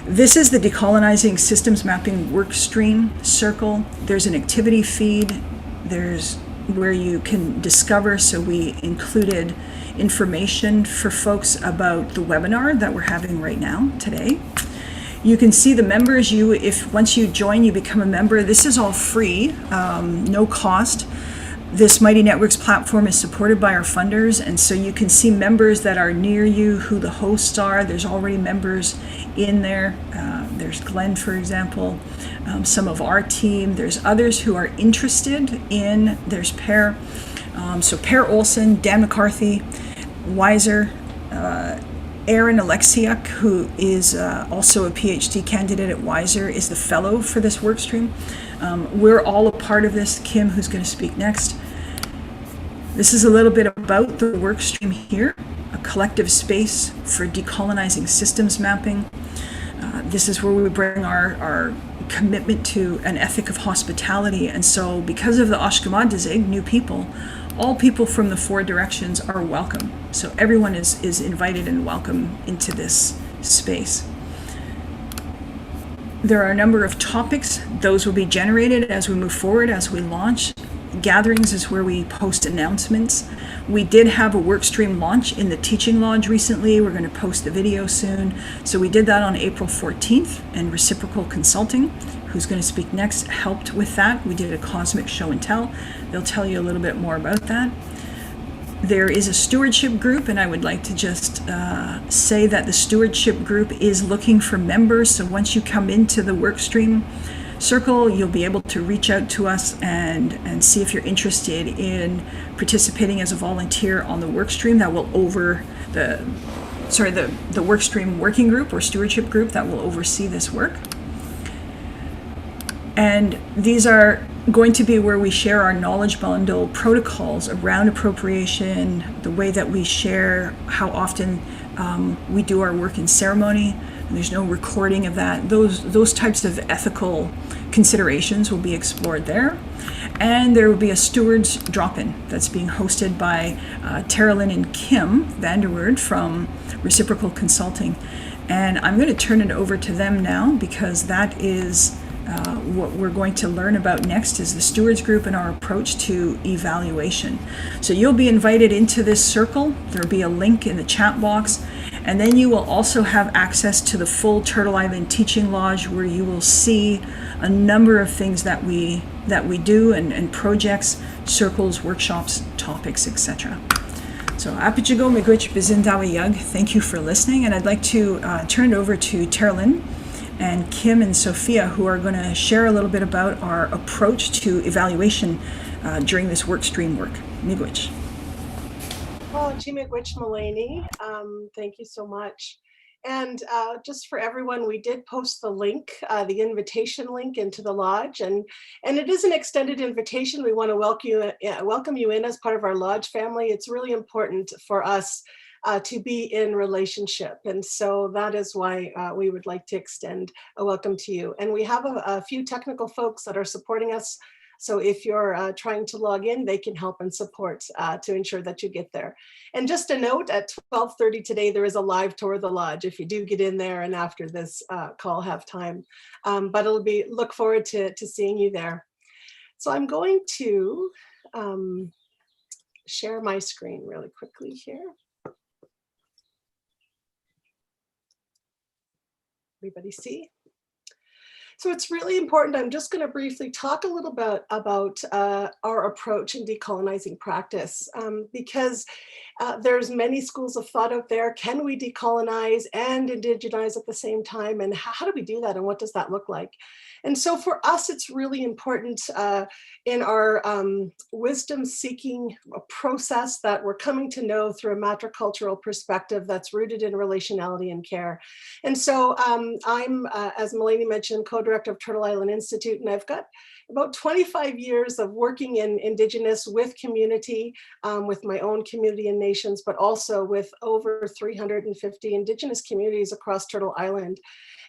This is the Decolonizing Systems Mapping Workstream circle. There's an activity feed. There's where you can discover, so we included information for folks about the webinar that we're having right now, today. You can see the members. If once you join, you become a member. This is all free, no cost. This Mighty Networks platform is supported by our funders, and so you can see members that are near you, who the hosts are. There's already members in there. There's Glenn, for example, some of our team. There's others who are interested in, there's Per. So Per Olson, Dan McCarthy, Weiser, Aaron Alexiuk, who is also a PhD candidate at Weiser, is the fellow for this workstream. We're all a part of this. Kim, who's going to speak next. This is a little bit about the workstream here, a collective space for decolonizing systems mapping. This is where we bring our commitment to an ethic of hospitality. And so because of the Ashkemadizig, new people, all people from the 4 directions are welcome. So everyone is invited and welcome into this space. There are a number of topics. Those will be generated as we move forward, as we launch. Gatherings is where we post announcements. We did have a workstream launch in the Teaching Lodge recently. We're going to post the video soon. So we did that on April 14th, and Reciprocal Consulting, who's going to speak next, helped with that. We did a cosmic show and tell. They'll tell you a little bit more about that. There is a stewardship group, and I would like to just say that the stewardship group is looking for members. So once you come into the workstream circle, you'll be able to reach out to us and see if you're interested in participating as a volunteer on the workstream that will the workstream working group or stewardship group that will oversee this work. And these are going to be where we share our knowledge bundle protocols around appropriation, the way that we share, how often we do our work in ceremony, There's no recording of that. Those types of ethical considerations will be explored there. And there will be a stewards drop-in that's being hosted by Teralyn and Kim Vanderwoerd from Reciprocal Consulting. And I'm going to turn it over to them now, because that is what we're going to learn about next, is the stewards group and our approach to evaluation. So you'll be invited into this circle. There'll be a link in the chat box. And then you will also have access to the full Turtle Island Teaching Lodge, where you will see a number of things that we do, and projects, circles, workshops, topics, etc. So Apichigo Miigwech Bizindawiyug, thank you for listening. And I'd like to turn it over to Teralyn and Kim and Sophia, who are going to share a little bit about our approach to evaluation during this work stream work. Miigwech. Oh, Miigwech Mulaney, thank you so much. And just for everyone, we did post the link, the invitation link into the lodge, and it is an extended invitation. We want to welcome you in as part of our lodge family. It's really important for us to be in relationship, and so that is why we would like to extend a welcome to you. And we have a few technical folks that are supporting us. So if you're trying to log in, they can help and support to ensure that you get there. And just a note, at 12:30 today, there is a live tour of the lodge if you do get in there and after this call have time. But look forward to seeing you there. So I'm going to share my screen really quickly here. Everybody see? So it's really important. I'm just going to briefly talk a little bit about our approach in decolonizing practice, because there's many schools of thought out there. Can we decolonize and indigenize at the same time? And how do we do that? And what does that look like? And so for us, it's really important in our wisdom-seeking process that we're coming to know through a matricultural perspective that's rooted in relationality and care. And so I'm, as Mulaney mentioned, co-director of Turtle Island Institute, and I've got about 25 years of working in Indigenous with community, with my own community and nations, but also with over 350 Indigenous communities across Turtle Island.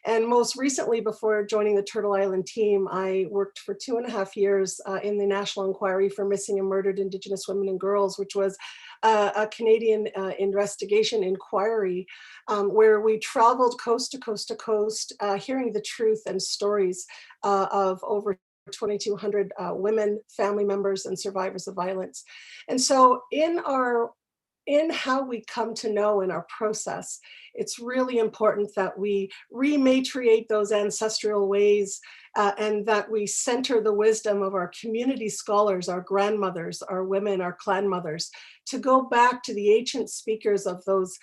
And most recently, before joining the Turtle Island team, I worked for 2.5 years in the National Inquiry for Missing and Murdered Indigenous Women and Girls, which was a Canadian investigation inquiry where we traveled coast to coast to coast, hearing the truth and stories of over 2,200 women, family members, and survivors of violence. And so in how we come to know in our process, it's really important that we rematriate those ancestral ways and that we center the wisdom of our community scholars, our grandmothers, our women, our clan mothers, to go back to the ancient speakers of those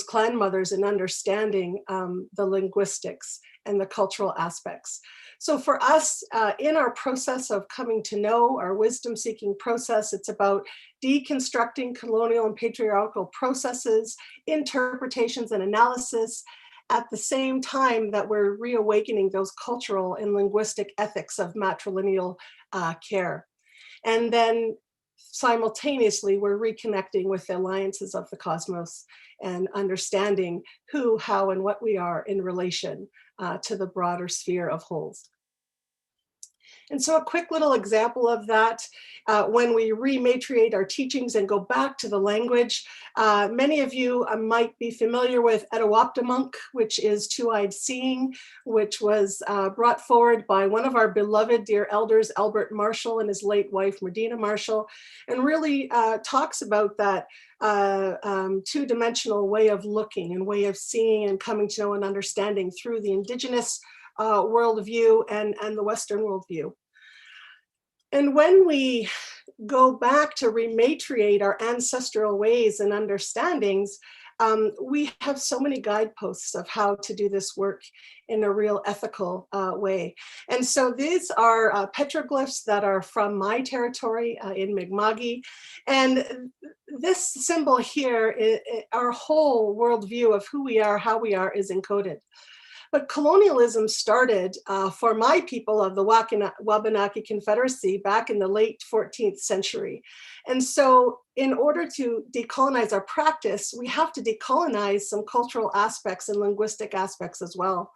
clan mothers and understanding the linguistics and the cultural aspects. So for us, in our process of coming to know, our wisdom-seeking process, it's about deconstructing colonial and patriarchal processes, interpretations, and analysis, at the same time that we're reawakening those cultural and linguistic ethics of matrilineal care. And then simultaneously, we're reconnecting with the alliances of the cosmos and understanding who, how, and what we are in relation to the broader sphere of wholes. And so a quick little example of that, when we rematriate our teachings and go back to the language, many of you might be familiar with Etowoptimunk, which is two-eyed seeing, which was brought forward by one of our beloved dear elders, Albert Marshall, and his late wife, Medina Marshall, and really talks about that two-dimensional way of looking and way of seeing and coming to know and understanding through the Indigenous worldview and the Western worldview. And when we go back to rematriate our ancestral ways and understandings, we have so many guideposts of how to do this work in a real ethical way. And so these are petroglyphs that are from my territory in Mi'kma'ki. And this symbol here, our whole worldview of who we are, how we are, is encoded. But colonialism started for my people of the Wabanaki Confederacy back in the late 14th century. And so in order to decolonize our practice, we have to decolonize some cultural aspects and linguistic aspects as well.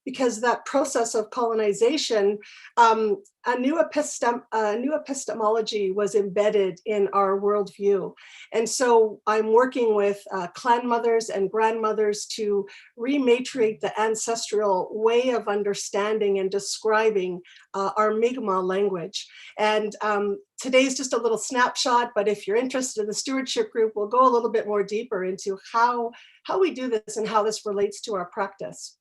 Because that process of colonization, a new epistemology was embedded in our worldview. And so I'm working with clan mothers and grandmothers to rematriate the ancestral way of understanding and describing our Mi'kmaq language. And today's just a little snapshot, but if you're interested in the stewardship group, we'll go a little bit more deeper into how we do this and how this relates to our practice.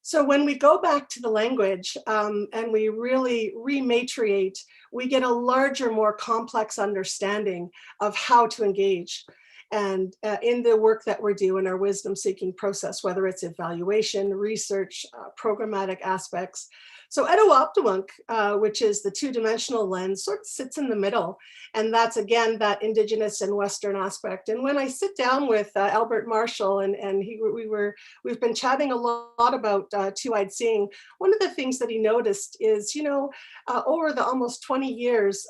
So when we go back to the language and we really rematriate, we get a larger, more complex understanding of how to engage. And in the work that we're doing, our wisdom seeking process, whether it's evaluation, research, programmatic aspects. So Edo-Optimunk, which is the two-dimensional lens, sort of sits in the middle. And that's, again, that Indigenous and Western aspect. And when I sit down with Albert Marshall, and we've been chatting a lot about two-eyed seeing, one of the things that he noticed is, over the almost 20 years,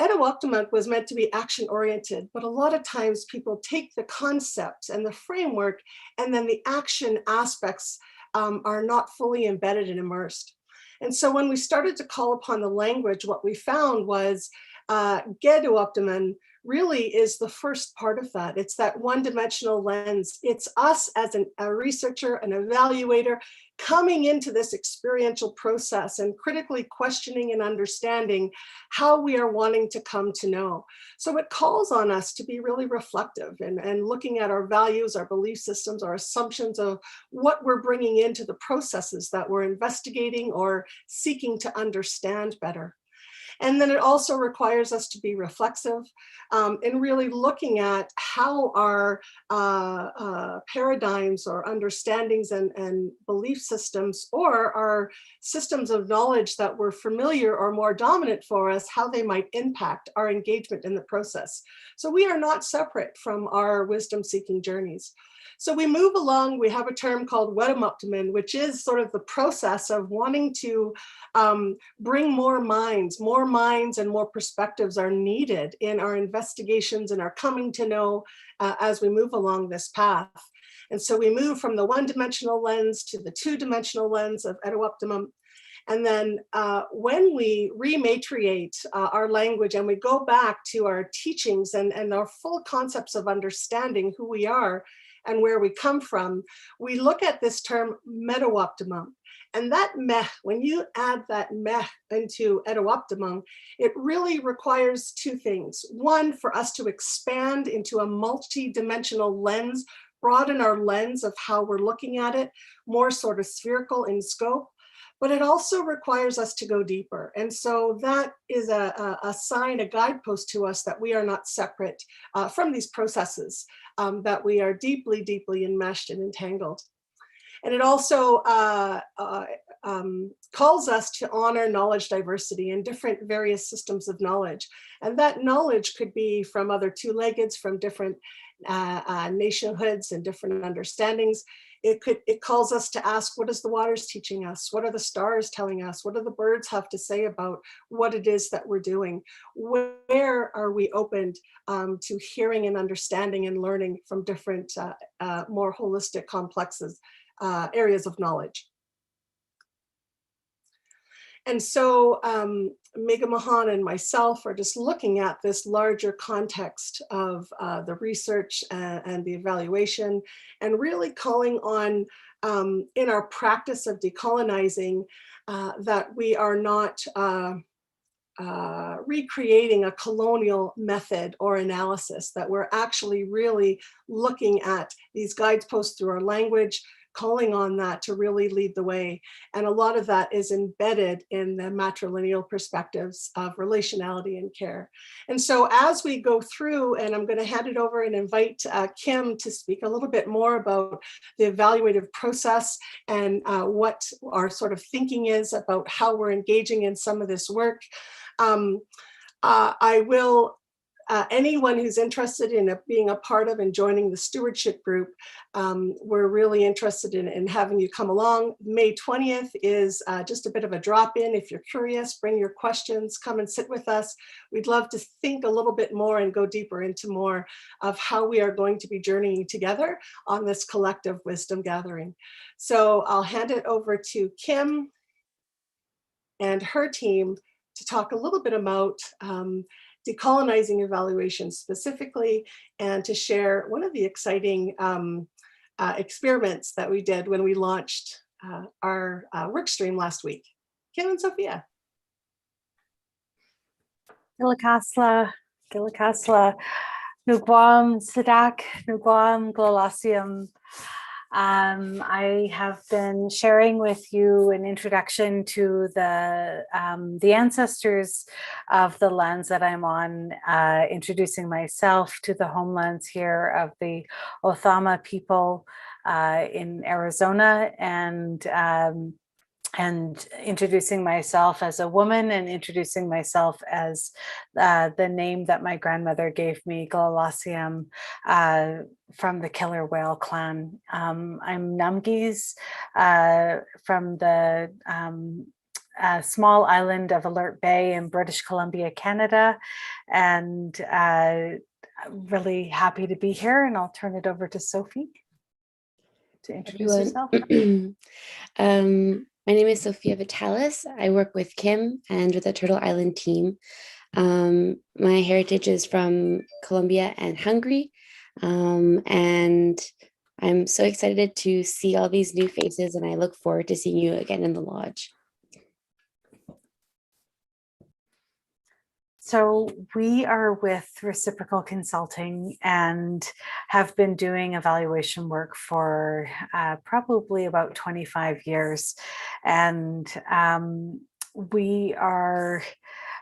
Edo-Optimunk was meant to be action-oriented, but a lot of times people take the concepts and the framework, and then the action aspects are not fully embedded and immersed. And so when we started to call upon the language, what we found was Gedo-Optimum really is the first part of that. It's that one-dimensional lens. It's us as a researcher, an evaluator, coming into this experiential process and critically questioning and understanding how we are wanting to come to know. So it calls on us to be really reflective and looking at our values, our belief systems, our assumptions of what we're bringing into the processes that we're investigating or seeking to understand better. And then it also requires us to be reflexive in really looking at how our paradigms or understandings and belief systems, or our systems of knowledge that were familiar or more dominant for us, how they might impact our engagement in the process. So we are not separate from our wisdom-seeking journeys. So we move along, we have a term called Wedamoptimin, which is sort of the process of wanting to bring more minds and more perspectives are needed in our investigations and our coming to know as we move along this path. And so we move from the one-dimensional lens to the two-dimensional lens of Edo-Optimum. And then when we rematriate our language and we go back to our teachings and our full concepts of understanding who we are and where we come from, we look at this term Medo-Optimum. And that meh, when you add that meh into Edo-Optimum, it really requires two things. One, for us to expand into a multi-dimensional lens, broaden our lens of how we're looking at it, more sort of spherical in scope. But it also requires us to go deeper. And so that is a sign, a guidepost to us that we are not separate from these processes, that we are deeply, deeply enmeshed and entangled. And it also calls us to honor knowledge diversity and different various systems of knowledge. And that knowledge could be from other two-leggeds, from different nationhoods and different understandings. It calls us to ask, what is the waters teaching us? What are the stars telling us? What do the birds have to say about what it is that we're doing? Where are we opened to hearing and understanding and learning from different, more holistic, complexes, areas of knowledge? And so Mega Mahan and myself are just looking at this larger context of the research and the evaluation, and really calling on, in our practice of decolonizing, that we are not recreating a colonial method or analysis, that we're actually really looking at these guideposts through our language, calling on that to really lead the way. And a lot of that is embedded in the matrilineal perspectives of relationality and care. And so as we go through, and I'm going to hand it over and invite Kim to speak a little bit more about the evaluative process and what our sort of thinking is about how we're engaging in some of this work. I will anyone who's interested in being a part of and joining the stewardship group, we're really interested in having you come along. May 20th is just a bit of a drop-in. If you're curious, bring your questions, come and sit with us. We'd love to think a little bit more and go deeper into more of how we are going to be journeying together on this collective wisdom gathering. So I'll hand it over to Kim and her team to talk a little bit about decolonizing evaluation specifically, and to share one of the exciting experiments that we did when we launched our work stream last week. Kim and Sophia. Gilakasla, Nugwam Sadak, Nugwam Glolasium. I have been sharing with you an introduction to the ancestors of the lands that I'm on, introducing myself to the homelands here of the Othama people in Arizona, and introducing myself as a woman, and introducing myself as the name that my grandmother gave me, Glolasium, from the killer whale clan. I'm Numgis from the small island of Alert Bay in British Columbia, Canada, and really happy to be here. And I'll turn it over to Sophie to introduce herself. My name is Sophia Vitalis. I work with Kim and with the Turtle Island team. My heritage is from Colombia and Hungary. And I'm so excited to see all these new faces, and I look forward to seeing you again in the lodge. So we are with Reciprocal Consulting and have been doing evaluation work for probably about 25 years. And we are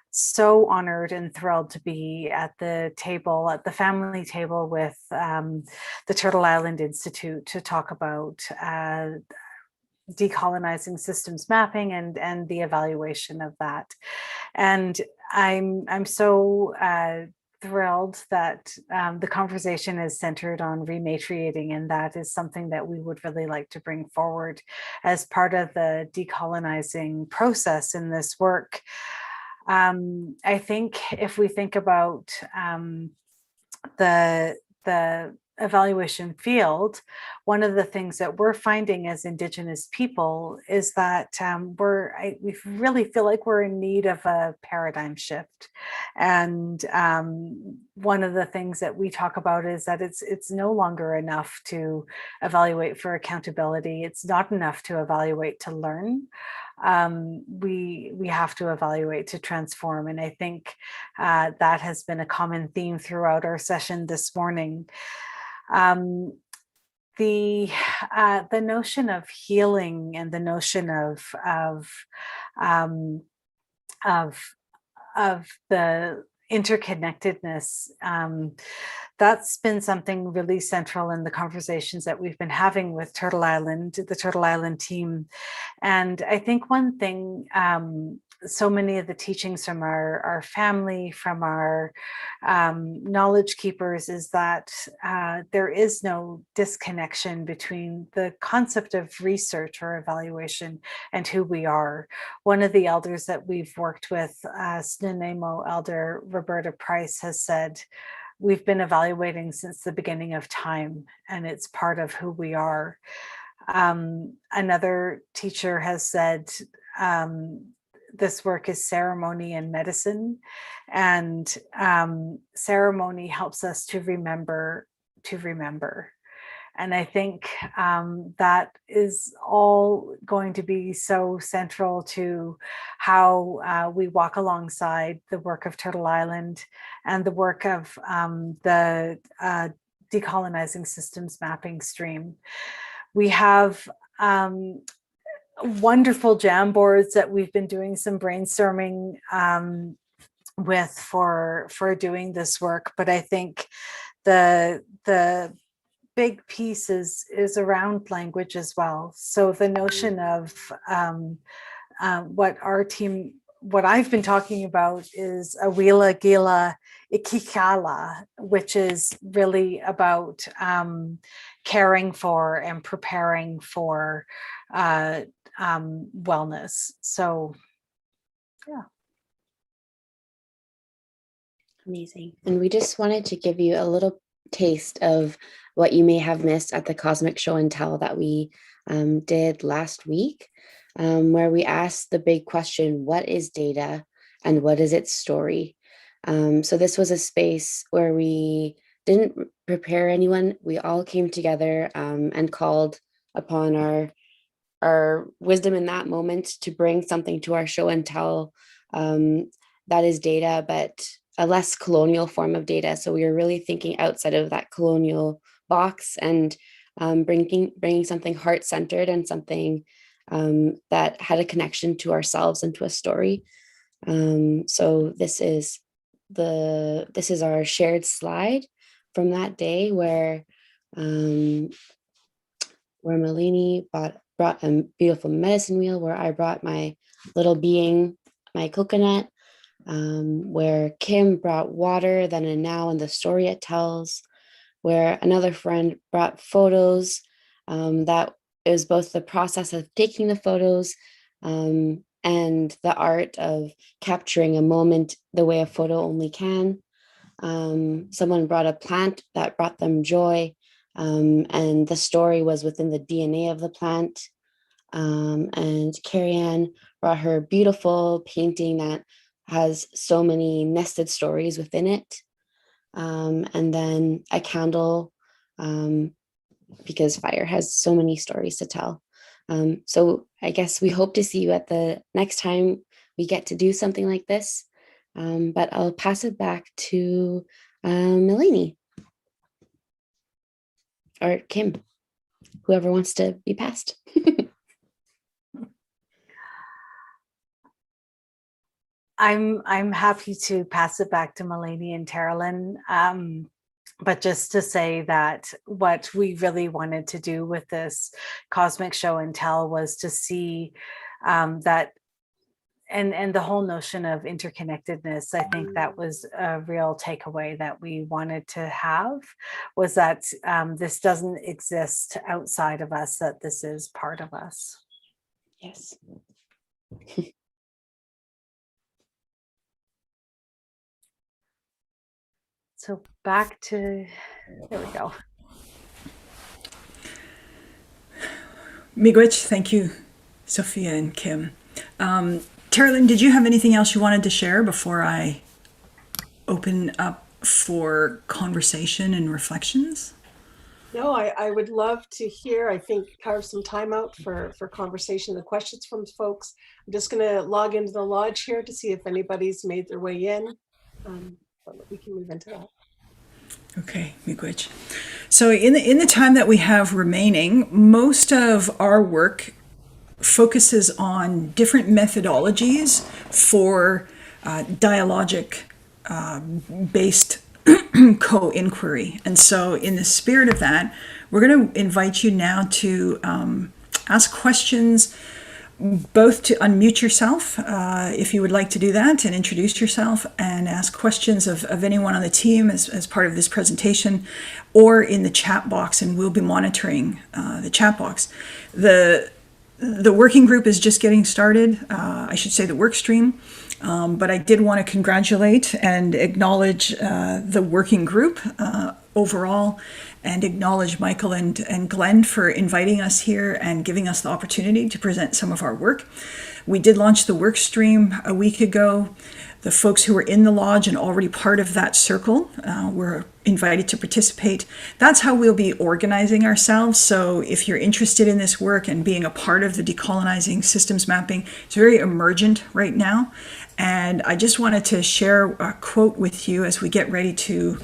so honored and thrilled to be at the table, at the family table with the Turtle Island Institute to talk about decolonizing systems mapping and the evaluation of that. And I'm so thrilled that the conversation is centered on rematriating, and that is something that we would really like to bring forward as part of the decolonizing process in this work. I think if we think about the evaluation field, one of the things that we're finding as Indigenous people is that we really feel like we're in need of a paradigm shift. And one of the things that we talk about is that it's no longer enough to evaluate for accountability. It's not enough to evaluate to learn. We have to evaluate to transform. And I think that has been a common theme throughout our session this morning. The notion of healing and the notion of the interconnectedness, that's been something really central in the conversations that we've been having with Turtle Island, the Turtle Island team. And I think one thing, so many of the teachings from our family, from our knowledge keepers, is that there is no disconnection between the concept of research or evaluation and who we are. One of the elders that we've worked with, Snuneymuxw Elder Roberta Price, has said, we've been evaluating since the beginning of time, and it's part of who we are. Another teacher has said, this work is ceremony and medicine, and ceremony helps us to remember. And I think that is all going to be so central to how we walk alongside the work of Turtle Island and the work of the Decolonizing Systems Mapping stream. We have wonderful jam boards that we've been doing some brainstorming with for doing this work, but I think the big piece is around language as well. So the notion of what our team what I've been talking about is Awila Gila Ikikala, which is really about caring for and preparing for wellness. So, yeah. Amazing. And we just wanted to give you a little taste of what you may have missed at the Cosmic Show and Tell that we did last week, where we asked the big question, what is data and what is its story? So this was a space where we didn't prepare anyone. We all came together and called upon our wisdom in that moment to bring something to our show and tell that is data, but a less colonial form of data. So we were really thinking outside of that colonial box and bringing something heart-centered and something that had a connection to ourselves and to a story. So this is our shared slide from that day where Malini brought a beautiful medicine wheel, where I brought my little being, my coconut, where Kim brought water, then and now, and the story it tells, where another friend brought photos. That is both the process of taking the photos and the art of capturing a moment the way a photo only can. Someone brought a plant that brought them joy, and the story was within the DNA of the plant. And Carrie Ann brought her beautiful painting that has so many nested stories within it. And then a candle, because fire has so many stories to tell. So I guess we hope to see you at the next time we get to do something like this. But I'll pass it back to Melanie or Kim, whoever wants to be passed. I'm happy to pass it back to Melanie and Teralyn. But just to say that what we really wanted to do with this Cosmic Show and Tell was to see that, and the whole notion of interconnectedness, I think that was a real takeaway that we wanted to have, was that this doesn't exist outside of us, that this is part of us. Yes. So back to, there we go. Miigwech, thank you, Sophia and Kim. Teralyn, did you have anything else you wanted to share before I open up for conversation and reflections? No, I would love to hear, I think, carve some time out for conversation and questions from folks. I'm just going to log into the lodge here to see if anybody's made their way in. But we can move into that. Okay, miigwech. So in the time that we have remaining, most of our work focuses on different methodologies for dialogic based co-inquiry. And so in the spirit of that, we're going to invite you now to ask questions, both to unmute yourself if you would like to do that and introduce yourself, and ask questions of anyone on the team as part of this presentation, or in the chat box, and we'll be monitoring the chat box. The working group is just getting started, I should say the work stream, but I did want to congratulate and acknowledge the working group overall, and acknowledge Michael and Glenn for inviting us here and giving us the opportunity to present some of our work. We did launch the work stream a week ago. The folks who were in the lodge and already part of that circle were invited to participate. That's how we'll be organizing ourselves. So if you're interested in this work and being a part of the Decolonizing systems mapping, it's very emergent right now. And I just wanted to share a quote with you as we get ready to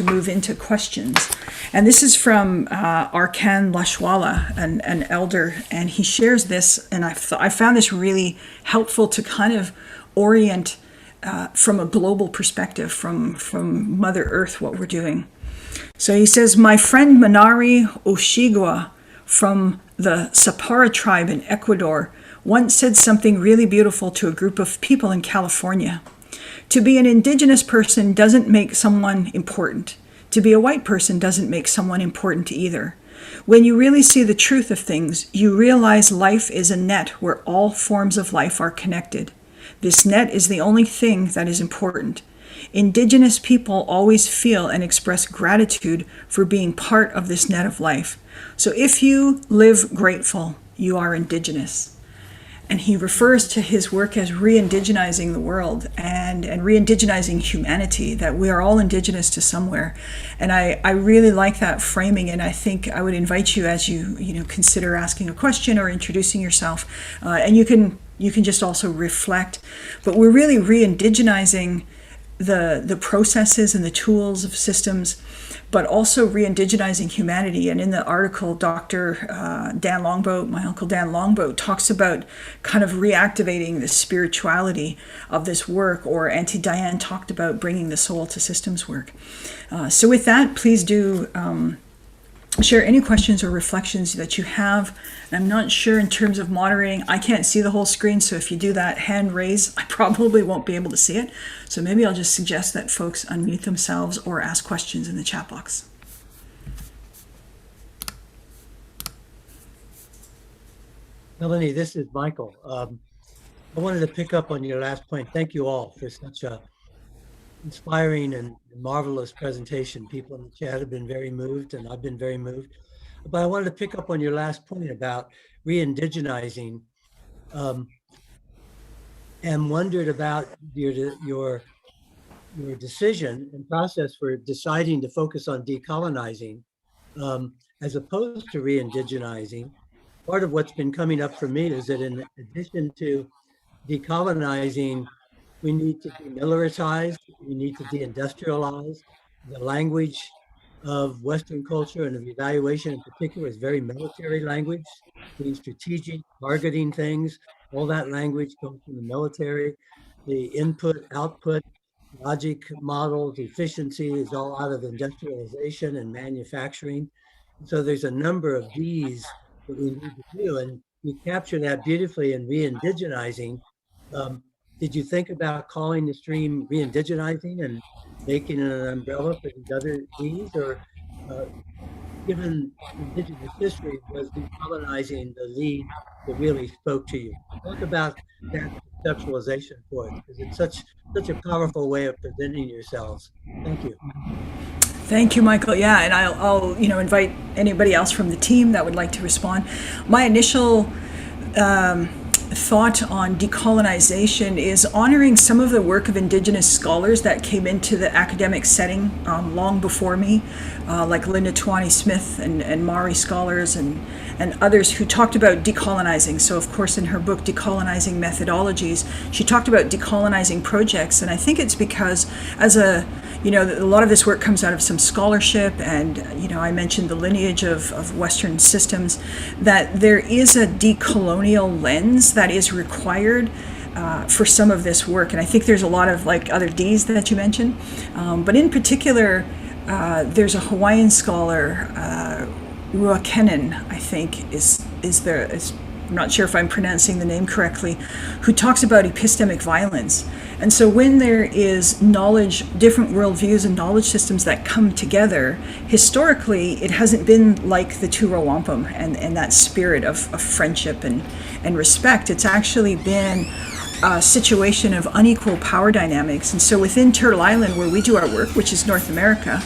move into questions. And this is from Arkan Lashwala, an elder, and he shares this, and I found this really helpful to kind of orient from a global perspective, from Mother Earth, what we're doing. So he says, my friend Manari Oshigwa from the Sapara tribe in Ecuador once said something really beautiful to a group of people in California. To be an Indigenous person doesn't make someone important. To be a white person doesn't make someone important either. When you really see the truth of things, you realize life is a net where all forms of life are connected. This net is the only thing that is important. Indigenous people always feel and express gratitude for being part of this net of life. So if you live grateful, you are Indigenous. And he refers to his work as re-indigenizing the world and re-indigenizing humanity, that we are all indigenous to somewhere. And I really like that framing, and I think I would invite you as you consider asking a question or introducing yourself, and you can just also reflect. But we're really re-indigenizing the processes and the tools of systems, but also re-indigenizing humanity. And in the article, Dr. Dan Longboat, my uncle Dan Longboat, talks about kind of reactivating the spirituality of this work, or Auntie Diane talked about bringing the soul to systems work. So with that, please do share any questions or reflections that you have. And I'm not sure in terms of moderating, I can't see the whole screen, so if you do that hand raise, I probably won't be able to see it. So maybe I'll just suggest that folks unmute themselves or ask questions in the chat box. Melanie, this is Michael. I wanted to pick up on your last point. Thank you all for such a inspiring and marvelous presentation. People in the chat have been very moved, and I've been very moved. But I wanted to pick up on your last point about re-indigenizing, and wondered about your decision and process for deciding to focus on decolonizing as opposed to re-indigenizing. Part of what's been coming up for me is that in addition to decolonizing, we need to demilitarize, we need to deindustrialize. The language of Western culture and of evaluation in particular is very military language, being strategic, targeting things. All that language comes from the military. The input, output, logic models, efficiency is all out of industrialization and manufacturing. So there's a number of Ds that we need to do, and you capture that beautifully in re-indigenizing. Did you think about calling the stream re-indigenizing and making an umbrella for these other Ds, or given Indigenous history, was decolonizing the lead that really spoke to you? Talk about that conceptualization for us, because it's such a powerful way of presenting yourselves. Thank you. Thank you, Michael. Yeah, and I'll invite anybody else from the team that would like to respond. My initial thought on decolonization is honoring some of the work of Indigenous scholars that came into the academic setting long before me, like Linda Tawani Smith and Maori scholars and others who talked about decolonizing. So of course in her book, Decolonizing Methodologies, she talked about decolonizing projects. And I think it's because as a lot of this work comes out of some scholarship, and I mentioned the lineage of Western systems, that there is a decolonial lens that is required for some of this work. And I think there's a lot of other Ds that you mentioned, but in particular, there's a Hawaiian scholar, Ruakenen, I think is I'm not sure if I'm pronouncing the name correctly, who talks about epistemic violence. And so when there is knowledge, different worldviews and knowledge systems that come together, historically, it hasn't been like the Tura Wampum and that spirit of friendship and respect. It's actually been a situation of unequal power dynamics. And so within Turtle Island, where we do our work, which is North America,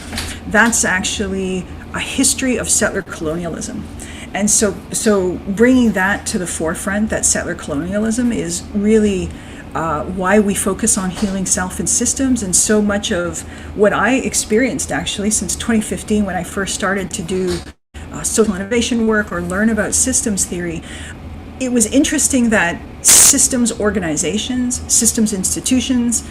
that's actually a history of settler colonialism. And so bringing that to the forefront, that settler colonialism, is really why we focus on healing self and systems. And so much of what I experienced actually since 2015, when I first started to do social innovation work or learn about systems theory, it was interesting that systems organizations, systems institutions,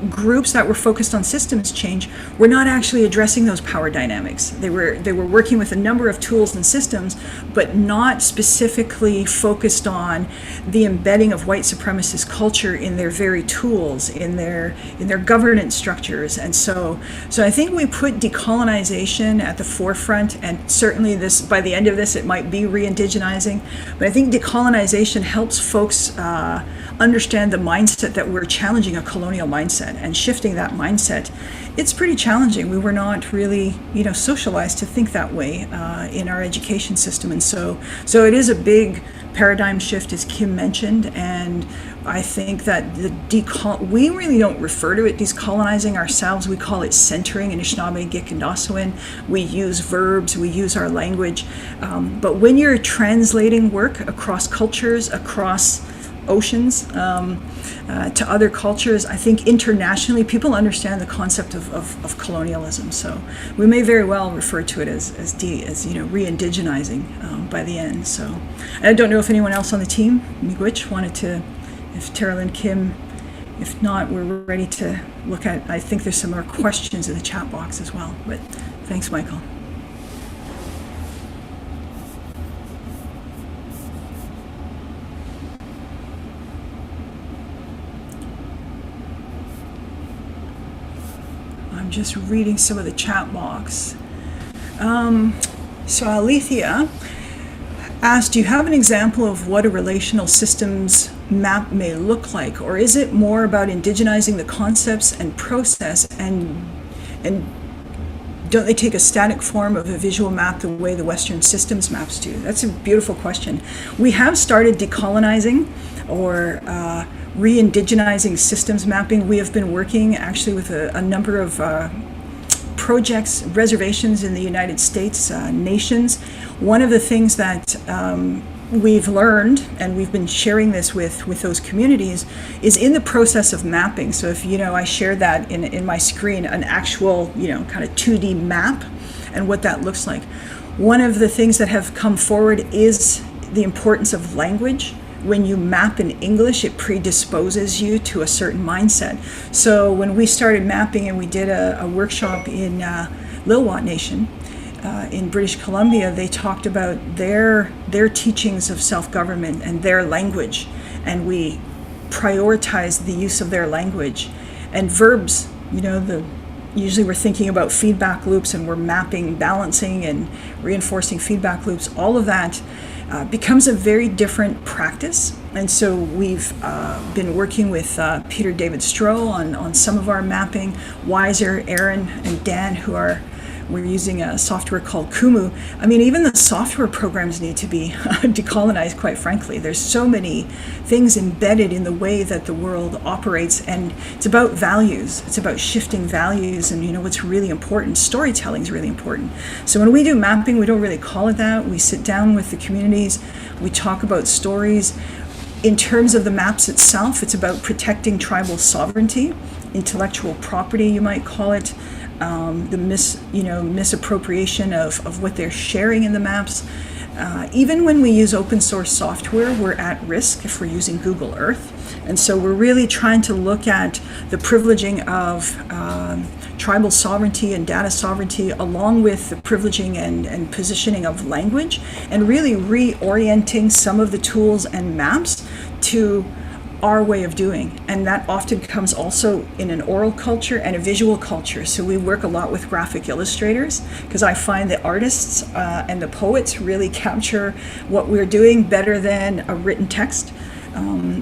groups that were focused on systems change were not actually addressing those power dynamics. They were working with a number of tools and systems, but not specifically focused on the embedding of white supremacist culture in their very tools, in their governance structures. And so I think we put decolonization at the forefront, and certainly this, by the end of this, it might be re-indigenizing, but I think decolonization helps folks understand the mindset that we're challenging, a colonial mindset, and shifting that mindset. It's pretty challenging. We were not really, socialized to think that way in our education system, and so it is a big paradigm shift, as Kim mentioned. And I think that we really don't refer to it decolonizing ourselves. We call it centering, Anishinaabe, Gik, and Dosawin. We use verbs, we use our language. But when you're translating work across cultures, across oceans, to other cultures, I think internationally people understand the concept of colonialism. So we may very well refer to it as re-indigenizing by the end. So I don't know if anyone else on the team, Miigwech, wanted to, if Terrell, Kim, if not, we're ready to look at, I think there's some more questions in the chat box as well, but thanks, Michael. I'm just reading some of the chat box. So Alethea asked, do you have an example of what a relational systems map may look like? Or is it more about indigenizing the concepts and process, and don't they take a static form of a visual map the way the Western systems maps do? That's a beautiful question. We have started decolonizing or re-indigenizing systems mapping. We have been working actually with a number of projects, reservations in the United States, nations. One of the things that we've learned, and we've been sharing this with those communities, is in the process of mapping. So if, I shared that in my screen, an actual, kind of 2D map and what that looks like. One of the things that have come forward is the importance of language. When you map in English, it predisposes you to a certain mindset. So when we started mapping, and we did a workshop in Lil'wat Nation in British Columbia, they talked about their teachings of self-government and their language, and we prioritized the use of their language. And verbs, usually we're thinking about feedback loops, and we're mapping, balancing, and reinforcing feedback loops. All of that becomes a very different practice. And so we've been working with Peter David Stroh on some of our mapping. Wiser, Aaron, and Dan, we're using a software called Kumu. I mean, even the software programs need to be decolonized, quite frankly. There's so many things embedded in the way that the world operates, and it's about values. It's about shifting values, and what's really important. Storytelling is really important. So when we do mapping, we don't really call it that. We sit down with the communities, we talk about stories. In terms of the maps itself, it's about protecting tribal sovereignty, intellectual property, you might call it, the misappropriation of what they're sharing in the maps. Even when we use open source software, we're at risk if we're using Google Earth. And so we're really trying to look at the privileging of tribal sovereignty and data sovereignty, along with the privileging and positioning of language, and really reorienting some of the tools and maps to our way of doing. And that often comes also in an oral culture and a visual culture. So we work a lot with graphic illustrators, because I find the artists and the poets really capture what we're doing better than a written text.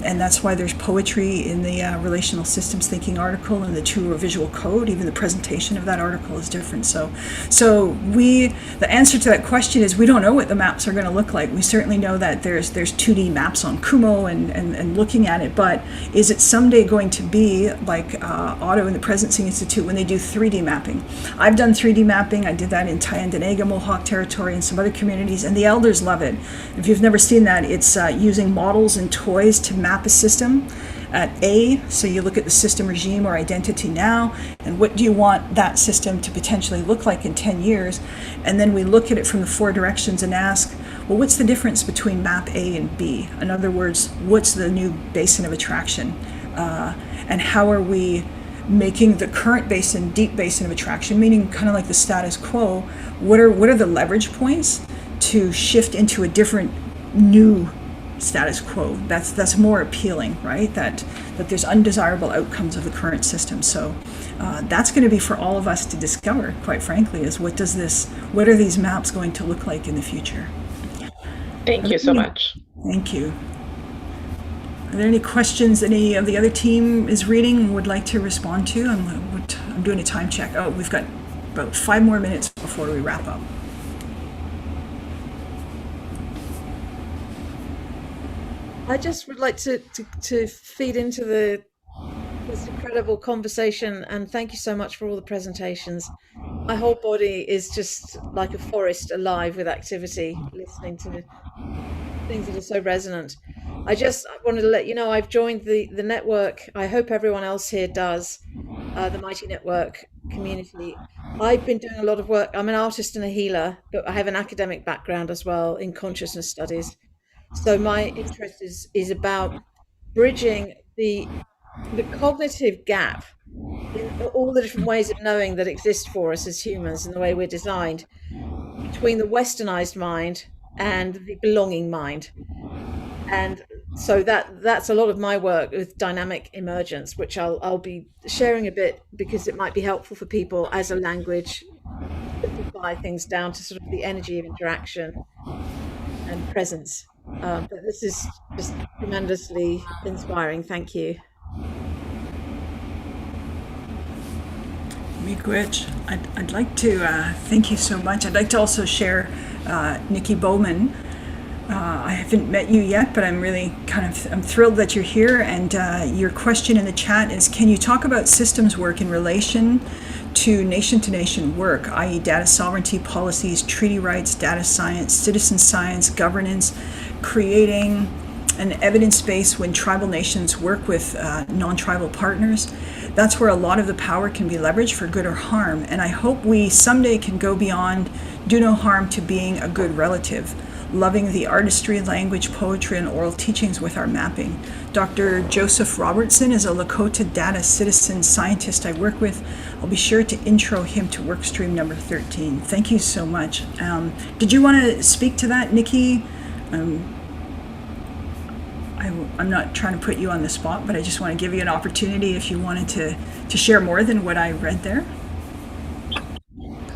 And that's why there's poetry in the Relational Systems Thinking article and the True or Visual Code. Even the presentation of that article is different. So the answer to that question is we don't know what the maps are going to look like. We certainly know that there's 2D maps on Kumo and looking at it, but is it someday going to be like Otto and the Presencing Institute when they do 3D mapping? I've done 3D mapping. I did that in Tyendinaga, Mohawk Territory, and some other communities, and the elders love it. If you've never seen that, it's using models and toys to map a system at A. So you look at the system regime or identity now, and what do you want that system to potentially look like in 10 years? And then we look at it from the 4 directions and ask, well, what's the difference between map A and B? In other words, what's the new basin of attraction? and how are we making the current basin, deep basin of attraction, meaning kind of like the status quo, what are the leverage points to shift into a different new status quo that's more appealing, right? That there's undesirable outcomes of the current system. So that's going to be for all of us to discover, quite frankly, is what are these maps going to look like in the future? Thank you so much. Thank you. Are there any questions any of the other team is reading and would like to respond to? I'm doing a time check. Oh, we've got about 5 more minutes before we wrap up. I just would like to feed into this incredible conversation, and thank you so much for all the presentations. My whole body is just like a forest alive with activity, listening to things that are so resonant. I just wanted to let you know I've joined the network. I hope everyone else here does, the Mighty Network community. I've been doing a lot of work. I'm an artist and a healer, but I have an academic background as well in consciousness studies. So my interest is about bridging the cognitive gap in all the different ways of knowing that exist for us as humans and the way we're designed, between the westernized mind and the belonging mind. And so that's a lot of my work with dynamic emergence, which I'll be sharing a bit because it might be helpful for people as a language to simplify things down to sort of the energy of interaction and presence. But this is just tremendously inspiring. Thank you. Miigwech, I'd like to thank you so much. I'd like to also share Nikki Bowman. I haven't met you yet, but I'm really I'm thrilled that you're here. And your question in the chat is, can you talk about systems work in relation to nation work, i.e. data sovereignty, policies, treaty rights, data science, citizen science, governance, creating an evidence base when tribal nations work with non-tribal partners? That's where a lot of the power can be leveraged for good or harm. And I hope we someday can go beyond do no harm to being a good relative, loving the artistry, language, poetry, and oral teachings with our mapping. Dr. Joseph Robertson is a Lakota data citizen scientist I work with. I'll be sure to intro him to workstream number 13. Thank you so much. Did you want to speak to that, Nikki? I'm not trying to put you on the spot, but I just want to give you an opportunity if you wanted to share more than what I read there.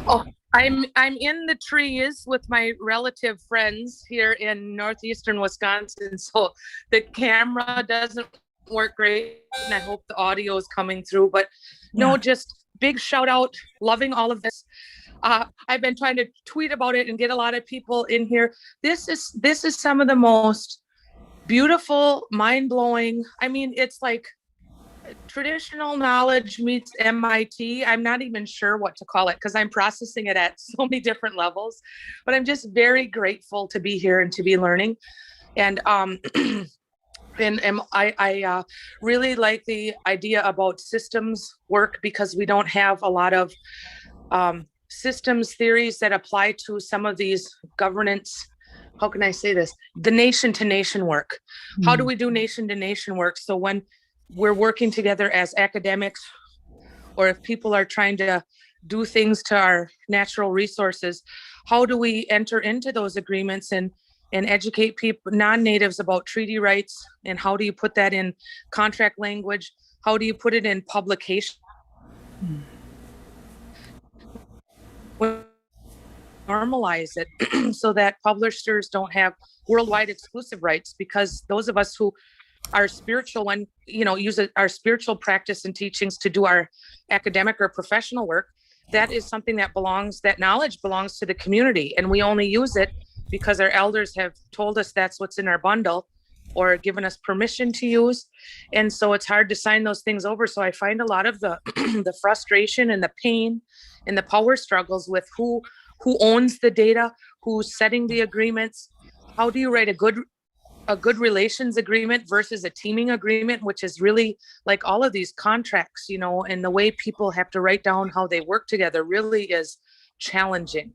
Oh, I'm in the trees with my relative friends here in northeastern Wisconsin, so the camera doesn't work great, and I hope the audio is coming through. But no, just big shout out, loving all of this. I've been trying to tweet about it and get a lot of people in here. This is some of the most beautiful, mind-blowing. I mean, it's like traditional knowledge meets MIT. I'm not even sure what to call it because I'm processing it at so many different levels, but I'm just very grateful to be here and to be learning. And and I really like the idea about systems work because we don't have a lot of systems theories that apply to some of these governance. How can I say this? The nation to nation work. How do we do nation to nation work? So when we're working together as academics, or if people are trying to do things to our natural resources, how do we enter into those agreements and educate people, non-natives, about treaty rights? And how do you put that in contract language? How do you put it in publication? Normalize it so that publishers don't have worldwide exclusive rights, because those of us who are spiritual and use our spiritual practice and teachings to do our academic or professional work, that is something that knowledge belongs to the community, and we only use it because our elders have told us that's what's in our bundle or given us permission to use. And so it's hard to sign those things over. So I find a lot of the the frustration and the pain and the power struggles with who owns the data, who's setting the agreements. How do you write a good relations agreement versus a teaming agreement, which is really like all of these contracts, and the way people have to write down how they work together really is challenging.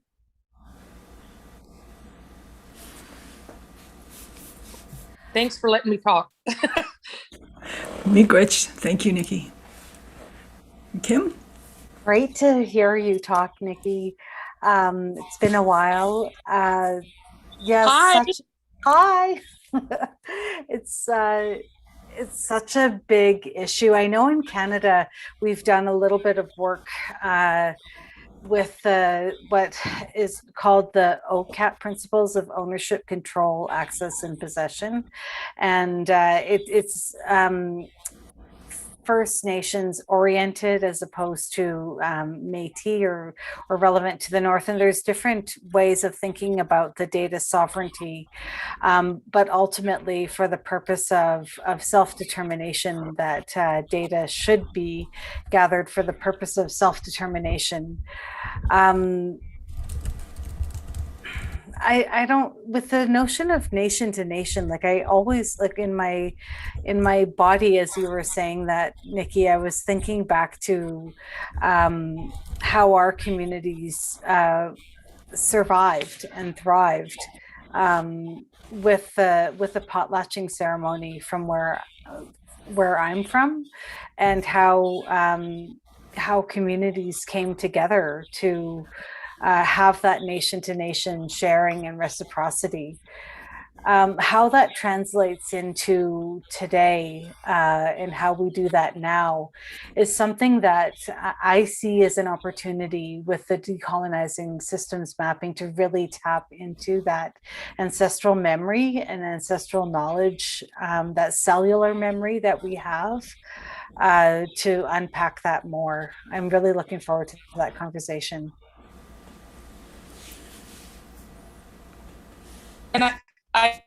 Thanks for letting me talk. Miigwech. Thank you, Nikki. Kim? Great to hear you talk, Nikki. It's been a while. Yes, Hi. Hi. It's such a big issue. I know in Canada we've done a little bit of work with what is called the OCAP principles of ownership, control, access, and possession, and it's First Nations oriented as opposed to Métis or relevant to the North. And there's different ways of thinking about the data sovereignty, but ultimately for the purpose of self-determination, that data should be gathered for the purpose of self-determination. I don't, with the notion of nation to nation, like I always, like in my body, as you were saying that, Nikki, I was thinking back to how our communities survived and thrived with the potlatching ceremony from where I'm from, and how communities came together to have that nation to nation sharing and reciprocity. How that translates into today and how we do that now is something that I see as an opportunity with the decolonizing systems mapping to really tap into that ancestral memory and ancestral knowledge, that cellular memory that we have, to unpack that more. I'm really looking forward to that conversation. And I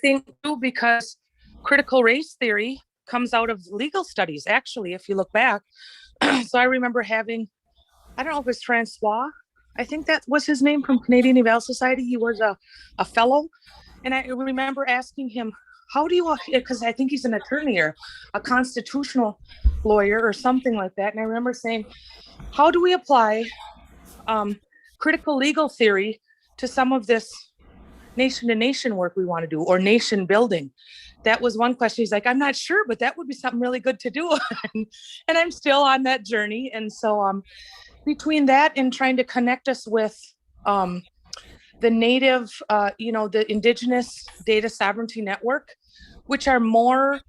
think too, because critical race theory comes out of legal studies, actually, if you look back. So I remember having, I don't know if it was Francois, I think that was his name, from Canadian Eval Society. He was a fellow. And I remember asking him, how do you, because I think he's an attorney or a constitutional lawyer or something like that. And I remember saying, how do we apply critical legal theory to some of this nation to nation work we want to do, or nation building? That was one question. He's like, I'm not sure, but that would be something really good to do. And I'm still on that journey. And so between that and trying to connect us with the native, the Indigenous Data Sovereignty Network, which are more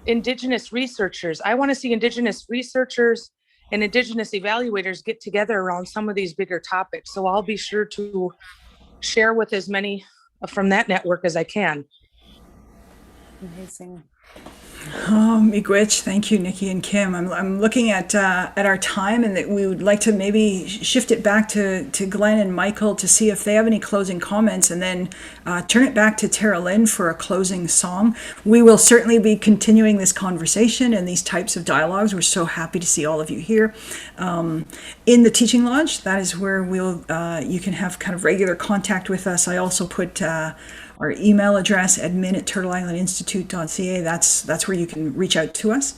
Indigenous researchers. I want to see Indigenous researchers and Indigenous evaluators get together around some of these bigger topics. So I'll be sure to share with as many from that network as I can. Amazing. Oh, miigwech. Thank you, Nikki and Kim. I'm looking at our time, and that we would like to maybe shift it back to Glenn and Michael to see if they have any closing comments, and then turn it back to Tara Lynn for a closing song. We will certainly be continuing this conversation and these types of dialogues. We're so happy to see all of you here. In the Teaching Lodge, that is where you can have kind of regular contact with us. I also put our email address, admin@turtleislandinstitute.ca. That's where you can reach out to us.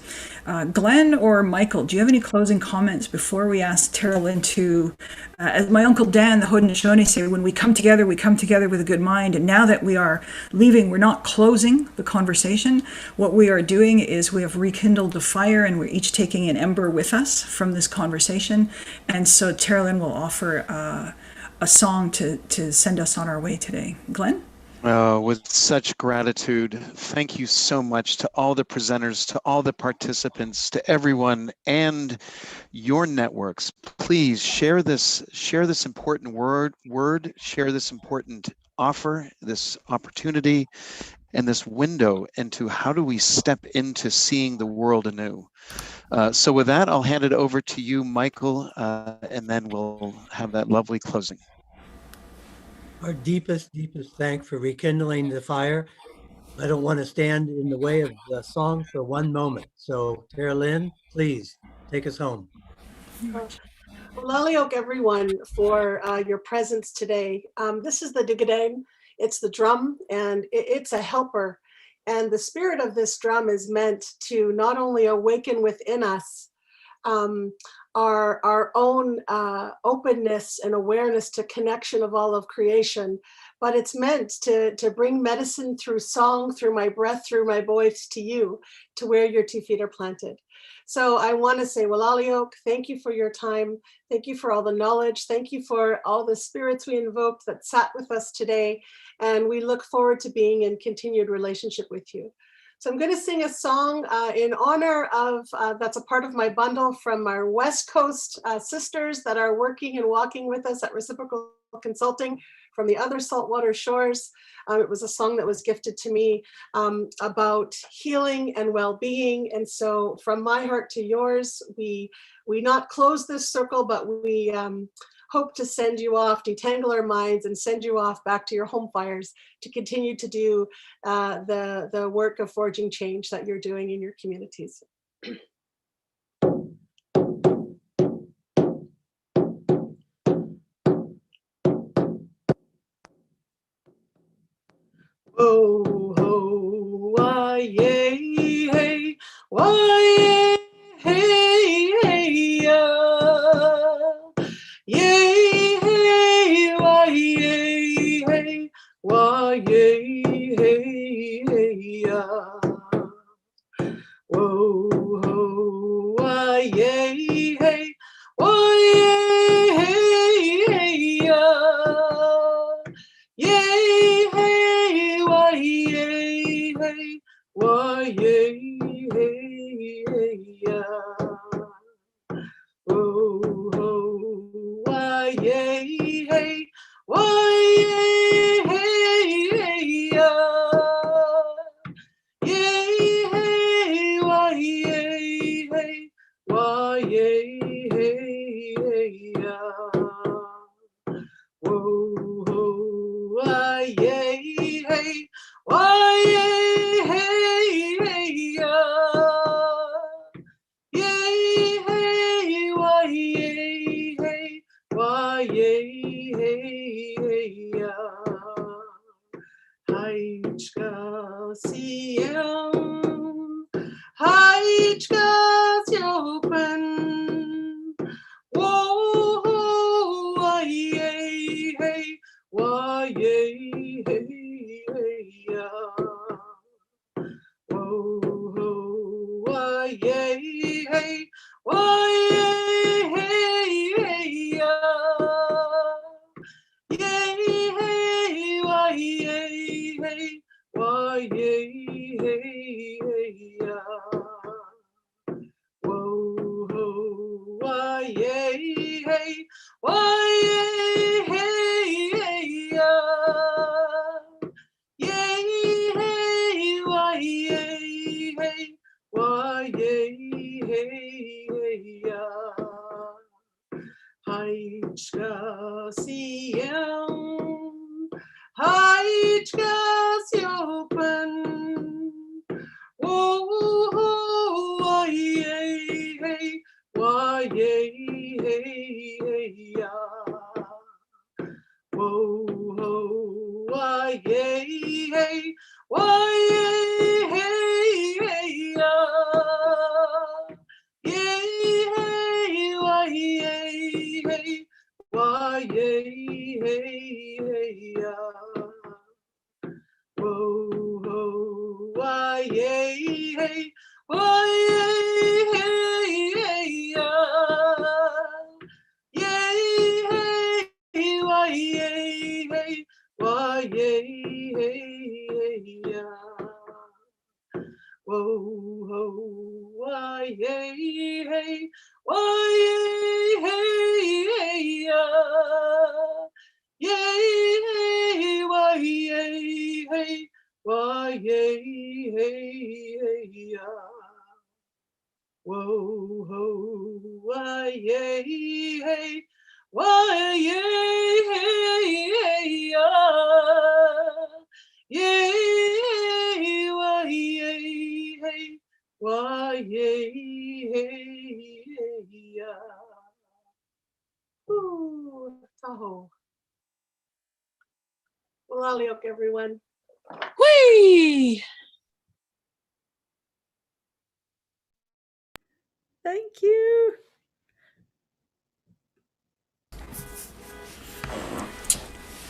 Glenn or Michael, do you have any closing comments before we ask Tara Lynn to, as my Uncle Dan, the Haudenosaunee, say, when we come together with a good mind. And now that we are leaving, we're not closing the conversation. What we are doing is we have rekindled the fire, and we're each taking an ember with us from this conversation. And so Tara Lynn will offer a song to send us on our way today. Glenn? With such gratitude, thank you so much to all the presenters, to all the participants, to everyone and your networks. Please share this important word, share this important offer, this opportunity, and this window into how do we step into seeing the world anew. So with that, I'll hand it over to you, Michael, and then we'll have that lovely closing. Our deepest thanks for rekindling the fire. I don't want to stand in the way of the song for one moment. So Tara Lynn, please take us home. Laliok, everyone, for your presence today. This is the digadang. It's the drum, and it's a helper. And the spirit of this drum is meant to not only awaken within us our own openness and awareness to connection of all of creation, but it's meant to bring medicine through song, through my breath, through my voice to you, to where your 2 feet are planted. So I want to say, Walaliok, thank you for your time. Thank you for all the knowledge. Thank you for all the spirits we invoked that sat with us today. And we look forward to being in continued relationship with you. So I'm going to sing a song in honor of, that's a part of my bundle from our West Coast sisters that are working and walking with us at Reciprocal Consulting from the other saltwater shores. It was a song that was gifted to me about healing and well-being. And so from my heart to yours, we not close this circle, but we hope to send you off, detangle our minds and send you off back to your home fires to continue to do the work of forging change that you're doing in your communities. Oh, ho, why, yay, hey, why, hey, hey, yay, hey, why, yay, hey, why, yay, hey, hey, whoa, ho, why, yay, hey, why, yay, hey, hey, yay, hey, why, yay, hey, why, yay, hey, hey, oh, oh, why, yay, hey, why, yay, hey, hey, yay, hey, why, yay, hey, why, yay, hey, hey, whoa, ho, why, yay, hey, why, yay, hey, hey, yay, hey, why, yay, hey, why, yay, hey, hey, Haichka siem, Haichka siopen, whoa, why, yay, hey, why, yay, hey, hey, whoa, why, yay, hey, why, yay, hey, hey, yay, hey, why, yay, hey, why, yay, hey, hey, whoa, why, yay, hey, why, yay, hey, hey, yay, hey, why, yay, hey, why, yay, hey, hey, Haichka siem, Haichka siopen, whoa, why, yay, hey, why, yay, hey, hey, whoa, why, yay, hey, why, yay, hey, hey, yay, hey, why, yay, hey, why, yay, hey, hey, whoa, why, yay, hey, why, yay, hey, hey, yay, hey, why, yay, hey, why, yay, hey, hey, whoa, why, yay, hey, why, yay, hey, hey, yay, hey, why, yay, hey, why, yay, hey, hey, whoa, why, yay, hey, why, yay, hey, hey, yay, why, yay, hey, why, yay, hey, hey, ooh, Tahoe. Walaliok, everyone. Whee! Thank you.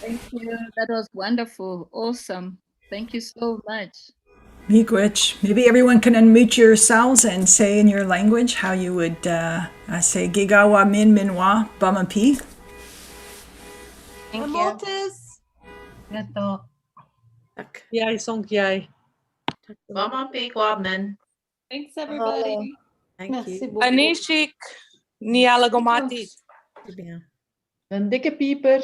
Thank you. That was wonderful. Awesome. Thank you so much. Miigwech. Maybe everyone can unmute yourselves and say in your language how you would say Gigawa Min Minwa Bamapi. Thank you. Amotes. Ito. Yay, song yay. Mama Pikwamen. Thanks, everybody. Thank you. Anishik Nialagomati. Een dikke pieper.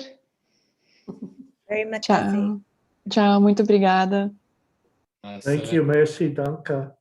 Very much. Tchau. Tchau, muito obrigada. Thank you, merci, danke.